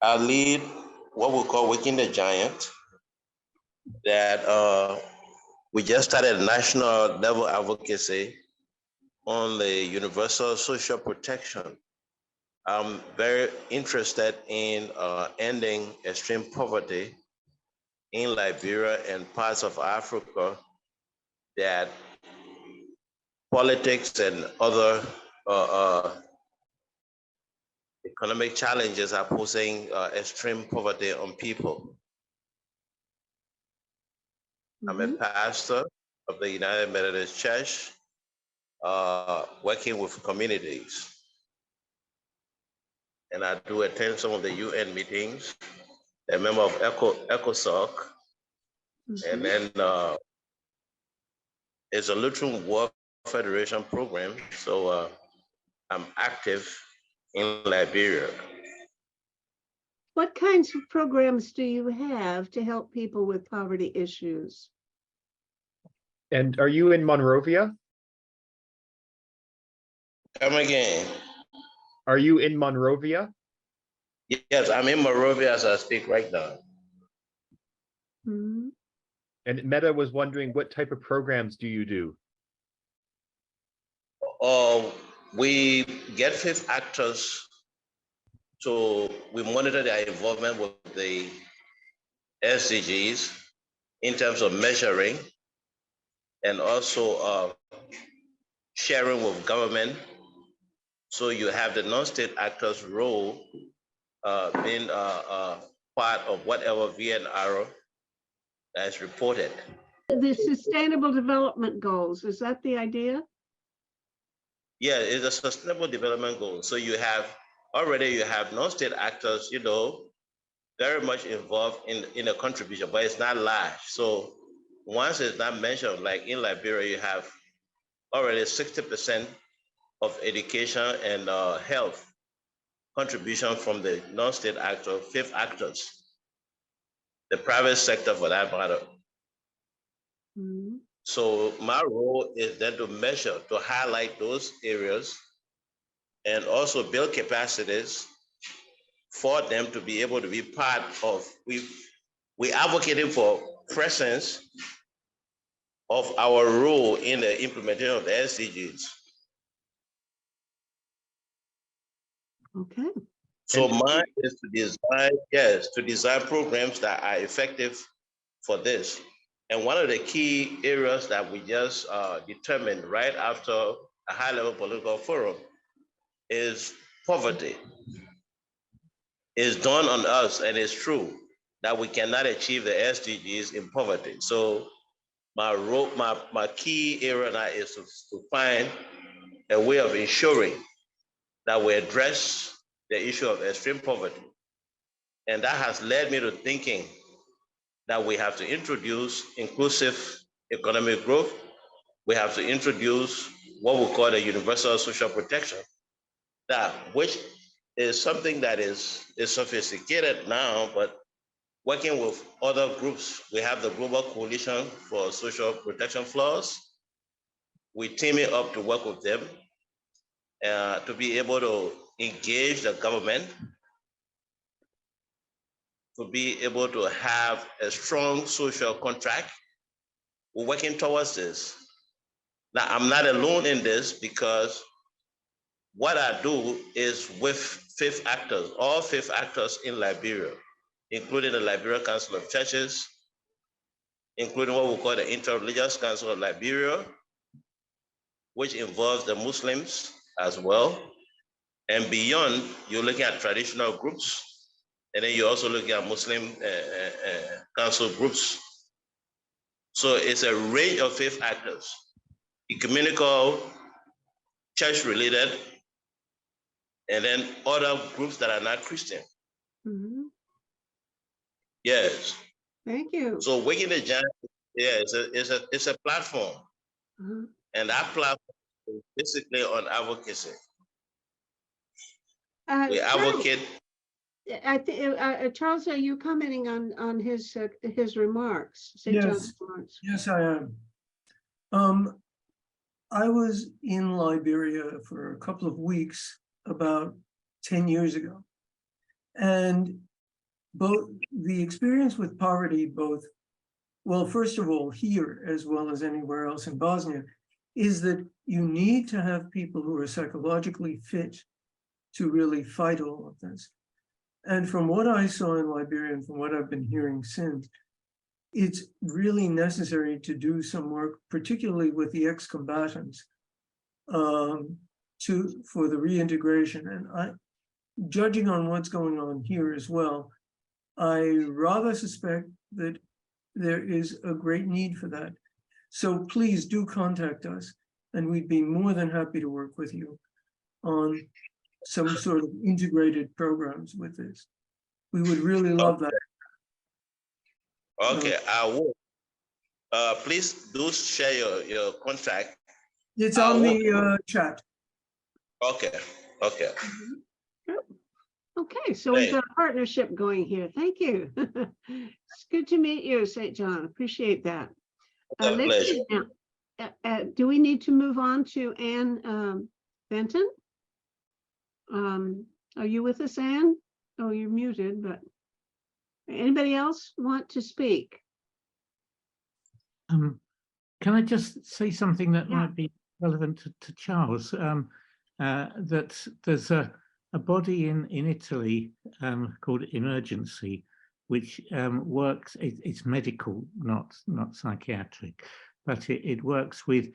I lead what we call Waking the Giant. That we just started national level advocacy on the universal social protection. I'm very interested in ending extreme poverty in Liberia and parts of Africa that politics and other economic challenges are posing extreme poverty on people. I'm a pastor of the United Methodist Church, working with communities. And I do attend some of the UN meetings, a member of ECOSOC, and then it's a Lutheran World Federation program. So I'm active in Liberia. what kinds of programs do you have to help people with poverty issues? And are you in Monrovia? Come again. Are you in Monrovia? Yes, I'm in Monrovia as I speak right now. Mhm. And Meta was wondering, what type of programs do you do? We get fifth actors, so we monitor their involvement with the SDGs in terms of measuring and also sharing with government. So you have the non-state actors' role being part of whatever VNR that is reported. The Sustainable Development Goals, is that the idea? Yeah, it's a sustainable development goal. So you have non-state actors, very much involved in the contribution, but it's not large. So once it's not mentioned, like in Liberia, you have already 60% of education and health contribution from the non-state actor, fifth actors, the private sector for that matter. Mhm. So my role is then to measure, to highlight those areas and also build capacities for them to be able to be part of, we advocating for presence of our role in the implementation of the SDGs. Okay. So mine is to design programs that are effective for this. And one of the key areas that we just determined right after a high-level political forum is poverty. It's dawned on us, and it's true, that we cannot achieve the SDGs in poverty. So my key area now is to find a way of ensuring that we address the issue of extreme poverty. And that has led me to thinking that we have to introduce inclusive economic growth. We have to introduce what we call the universal social protection, which is something that is sophisticated now, but working with other groups, we have the Global Coalition for Social Protection Floors. We're teaming up to work with them to be able to engage the government, to be able to have a strong social contract. We're working towards this. Now, I'm not alone in this because what I do is with fifth actors, all fifth actors in Liberia, including the Liberia Council of Churches, including what we call the Interreligious Council of Liberia, which involves the Muslims as well. And beyond, you're looking at traditional groups, and then you're also looking at Muslim council groups. So it's a range of fifth actors, ecumenical, church-related, and then other groups that are not Christian. Mhm. Yes. Thank you. So Waking the Giant, yeah, it's a platform, Uh-huh. and that platform is basically on advocacy. We Charles, advocate. I think Charles, are you commenting on his remarks? St. John's Yes. remarks? Yes, I am. I was in Liberia for a couple of weeks about 10 years ago. And both the experience with poverty, well, first of all, here as well as anywhere else in Bosnia, is that you need to have people who are psychologically fit to really fight all of this. And from what I saw in Liberia and from what I've been hearing since, it's really necessary to do some work, particularly with the ex-combatants, for the reintegration. And judging on what's going on here as well, I rather suspect that there is a great need for that. So please do contact us, and we'd be more than happy to work with you on some sort of integrated programs with this. We would really love that. Okay, I will. Please do share your contact. It's on the chat. Okay, okay. Okay, so we've got a partnership going here. Thank you. It's good to meet you, St. John. Appreciate that. Let's see now. Do we need to move on to Ann Benton? Are you with us, Ann? Oh, you're muted, but anybody else want to speak? Can I just say something that might be relevant to Charles? That there's a body in Italy called Emergency, which works. It's medical, not psychiatric, but it works with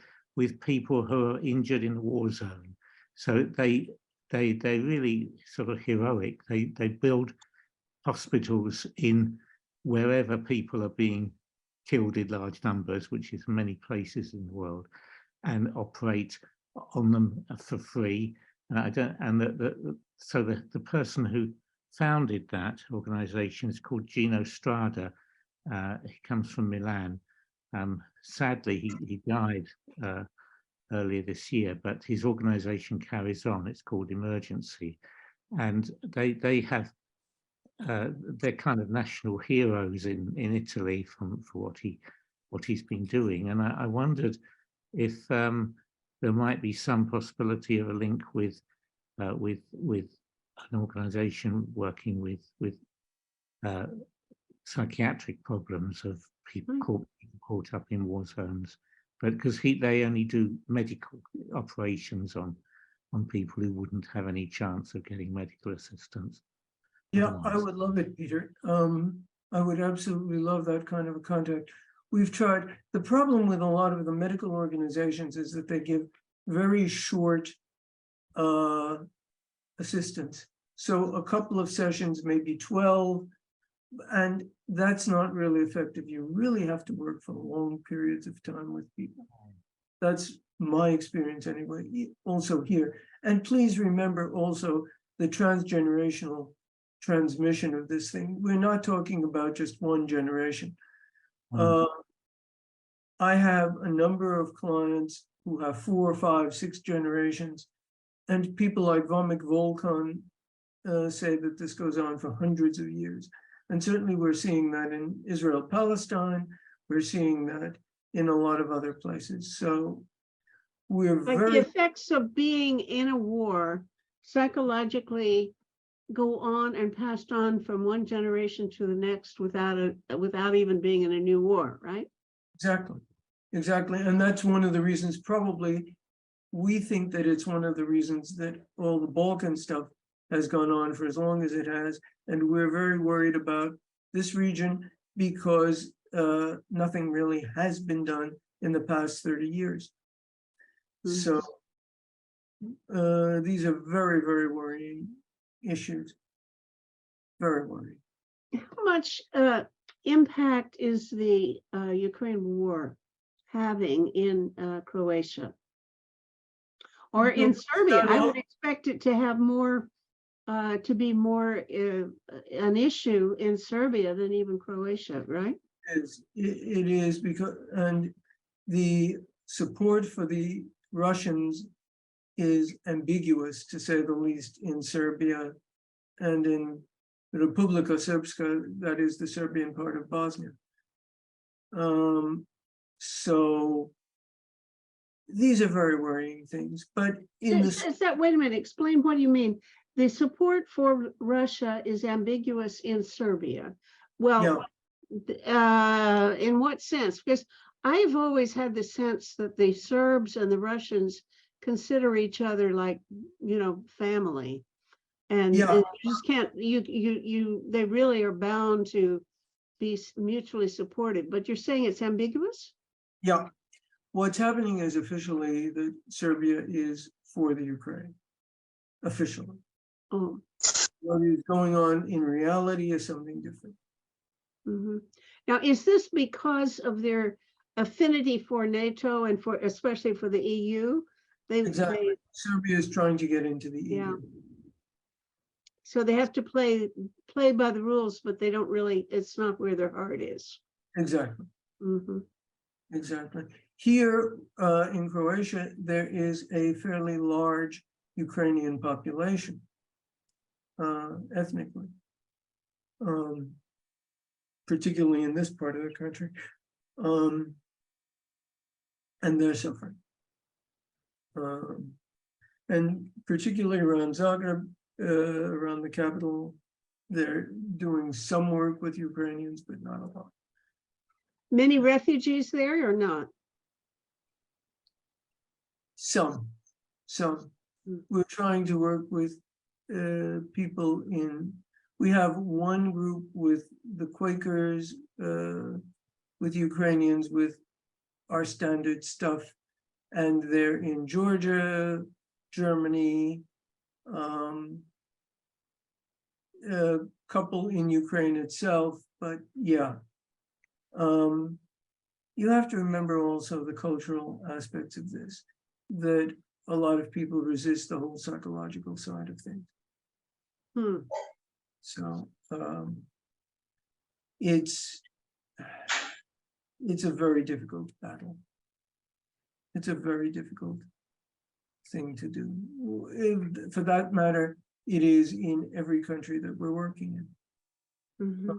people who are injured in the war zone. So they really sort of heroic. They build hospitals in wherever people are being killed in large numbers, which is many places in the world, and operate on them for free. So the person who founded that organization is called Gino Strada. He comes from Milan. Sadly, he died earlier this year, but his organization carries on. It's called Emergency, and they have they're kind of national heroes in Italy for what he's been doing. And I wondered if there might be some possibility of a link with an organization working with psychiatric problems of people caught up in war zones, but because they only do medical operations on people who wouldn't have any chance of getting medical assistance. Yeah, I would love it, Peter. I would absolutely love that kind of a contact. We've tried. The problem with a lot of the medical organizations is that they give very short assistance. So a couple of sessions, maybe 12, and that's not really effective. You really have to work for long periods of time with people. That's my experience anyway, also here. And please remember also the transgenerational transmission of this thing. We're not talking about just one generation. I have a number of clients who have 4, 5, 6 generations, and people like Vomik Volkan say that this goes on for hundreds of years. And certainly we're seeing that in Israel, Palestine. We're seeing that in a lot of other places. So we're the effects of being in a war psychologically go on and passed on from one generation to the next without even being in a new war, right? Exactly. And that's one of the reasons, probably, we think that it's one of the reasons that all the Balkan stuff has gone on for as long as it has. And we're very worried about this region because nothing really has been done in the past 30 years. So these are very, very worrying issues. Very worrying. How much impact is the Ukraine war having in Croatia or in Serbia? I would expect it to have more to be more an issue in Serbia than even Croatia, right? It is because, and the support for the Russians is ambiguous, to say the least, in Serbia and in Republika Srpska, that is the Serbian part of Bosnia. So these are very worrying things, but in this, Is that, wait a minute, explain what you mean. The support for Russia is ambiguous in Serbia. Well, in what sense? Because I've always had the sense that the Serbs and the Russians consider each other like, you know, family. And Yeah. you just can't, they really are bound to be mutually supported, but you're saying it's ambiguous? yeah, what's happening is officially that Serbia is for the Ukraine, officially. Oh. What is going on in reality is something different. Mhm. Now, is this because of their affinity for NATO and for, especially for the EU? Exactly. Serbia is trying to get into the EU. Yeah. So they have to play by the rules, but they don't really, it's not where their heart is. Exactly. Mhm. Exactly. Here in Croatia, there is a fairly large Ukrainian population, ethnically, particularly in this part of the country, and they're suffering. And particularly around Zagreb, around the capital, they're doing some work with Ukrainians, but not a lot. Many refugees there or not? Some. We're trying to work with people in, we have one group with the Quakers, with Ukrainians, with our standard stuff, and they're in Georgia, Germany, a couple in Ukraine itself, but yeah. You have to remember also the cultural aspects of this, that a lot of people resist the whole psychological side of things. So it's a very difficult battle. It's a very difficult thing to do. For that matter, it is in every country that we're working in. Mhm.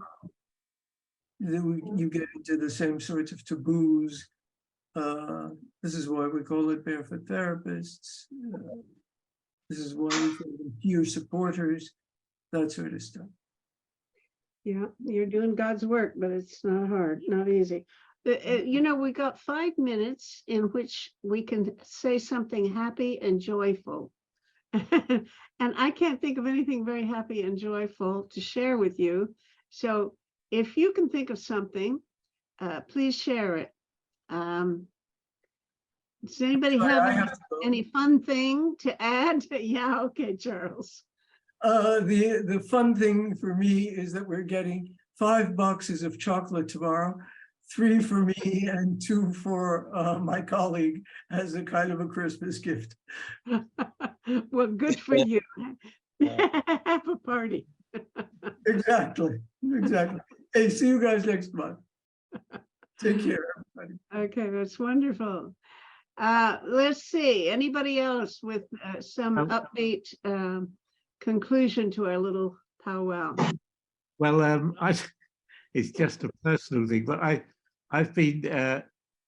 You get into the same sorts of taboos. This is why we call it barefoot therapists. This is why we call them peer supporters, that sort of stuff. Yeah, you're doing God's work, but it's not hard, not easy. You know, we got 5 minutes in which we can say something happy and joyful. And I can't think of anything very happy and joyful to share with you. So if you can think of something, please share it. Does anybody have any fun thing to add? Yeah, okay, Charles. The fun thing for me is that we're getting 5 boxes of chocolate tomorrow, 3 for me and 2 for my colleague as a kind of a Christmas gift. Well, good for you. Have a party. Exactly. Hey, see you guys next month. Take care, everybody. Okay, that's wonderful. Let's see, anybody else with some upbeat conclusion to our little powwow? Well, it's just a personal thing, but I've been,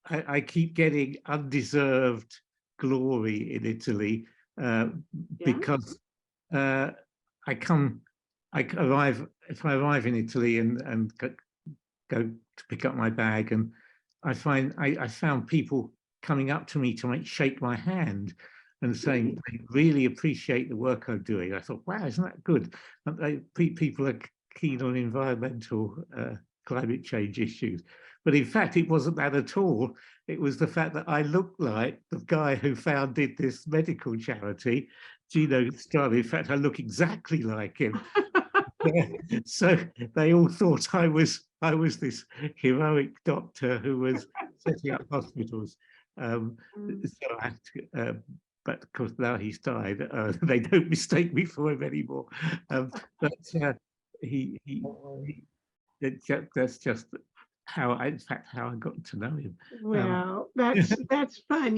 I keep getting undeserved glory in Italy because if I arrive in Italy and go to pick up my bag, and I found people coming up to me to shake my hand and saying they really appreciate the work I'm doing. I thought, wow, isn't that good? And people are keen on environmental climate change issues. But in fact, it wasn't that at all. It was the fact that I looked like the guy who founded this medical charity, Gino Strada. In fact, I look exactly like him. So they all thought I was this heroic doctor who was setting up hospitals. So I had to but of course now he's died. They don't mistake me for him anymore. But that's just how I, in fact, how I got to know him. Well, that's fun.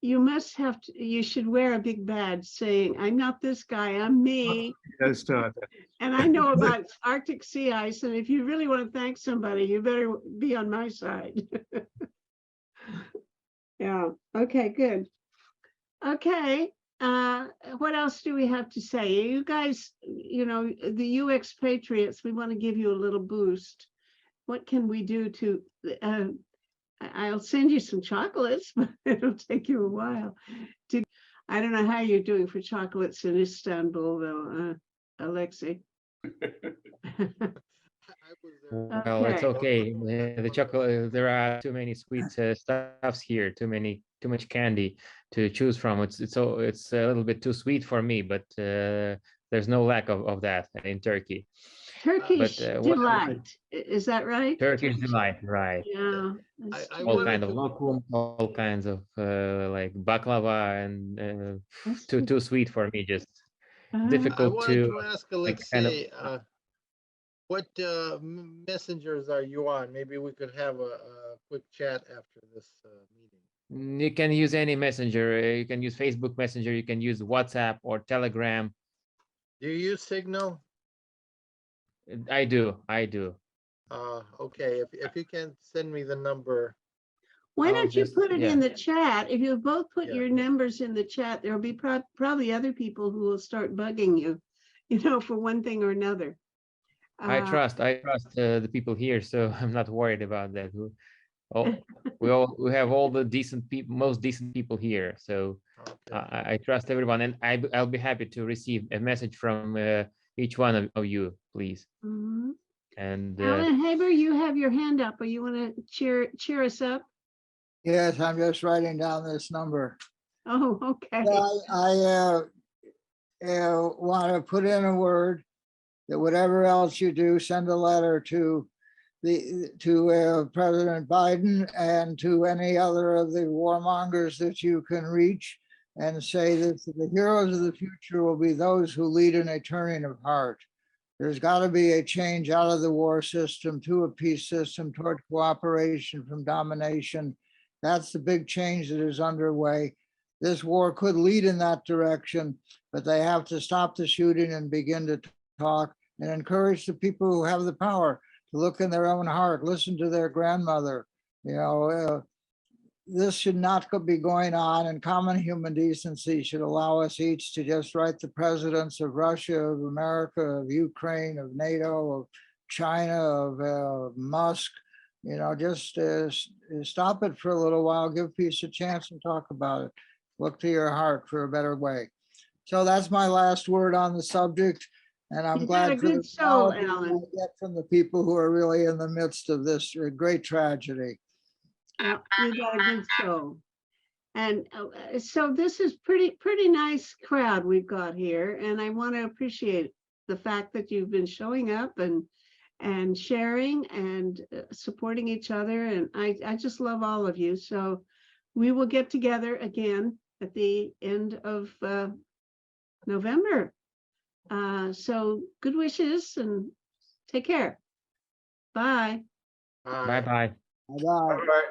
You must have to, you should wear a big badge saying, I'm not this guy, I'm me. No starter. And I know about Arctic sea ice, and if you really want to thank somebody, you better be on my side. Yeah, okay, good. Okay, what else do we have to say? You guys, you know, the UX Patriots, we want to give you a little boost. What can we do to, I'll send you some chocolates, but it'll take you a while. I don't know how you're doing for chocolates in Istanbul, though, Alexei. Well, it's okay. The chocolate, there are too many sweet stuffs here, too much candy to choose from. It's a little bit too sweet for me, but there's no lack of that in Turkey. Turkish But, delight, is that right? Turkish delight, right? Yeah. All kind of lokum, all kinds of like baklava, and too sweet for me. Just Uh-huh. I difficult wanted to to ask like kind of. Alexei, what messengers are you on? Maybe we could have a quick chat after this meeting. You can use any messenger. You can use Facebook Messenger. You can use WhatsApp or Telegram. Do you use Signal? I do. Okay, if you can send me the number. Why I'll don't you just- put it in yeah. the chat? If you both put Yeah. your numbers in the chat, there'll be probably other people who will start bugging you, you know, for one thing or another. I trust the people here, so I'm not worried about that. We have all the decent people, most decent people here, so Okay. I trust everyone, and I'll be happy to receive a message from each one of you, please. Mhm. And Alan Haber, you have your hand up, or you want to cheer us up? Yes, I'm just writing down this number. Oh, okay. I want to put in a word that whatever else you do, send a letter to President Biden and to any other of the warmongers that you can reach, and say that the heroes of the future will be those who lead in a turning of heart. There's got to be a change out of the war system to a peace system, toward cooperation from domination. That's the big change that is underway. This war could lead in that direction, but they have to stop the shooting and begin to talk and encourage the people who have the power to look in their own heart, listen to their grandmother. You know, this should not be going on, and common human decency should allow us each to just write the presidents of Russia, of America, of Ukraine, of NATO, of China, of Musk, you know, just stop it for a little while, give peace a chance and talk about it. Look to your heart for a better way. So that's my last word on the subject. And I'm You've got a glad for good the soul, knowledge Alan. I get from the people who are really in the midst of this great tragedy. Yeah, you got a good soul. And so this is pretty nice crowd we've got here, and I want to appreciate the fact that you've been showing up and sharing and supporting each other, and I just love all of you. So we will get together again at the end of November. So good wishes and take care. Bye. bye bye. Bye-bye. All right.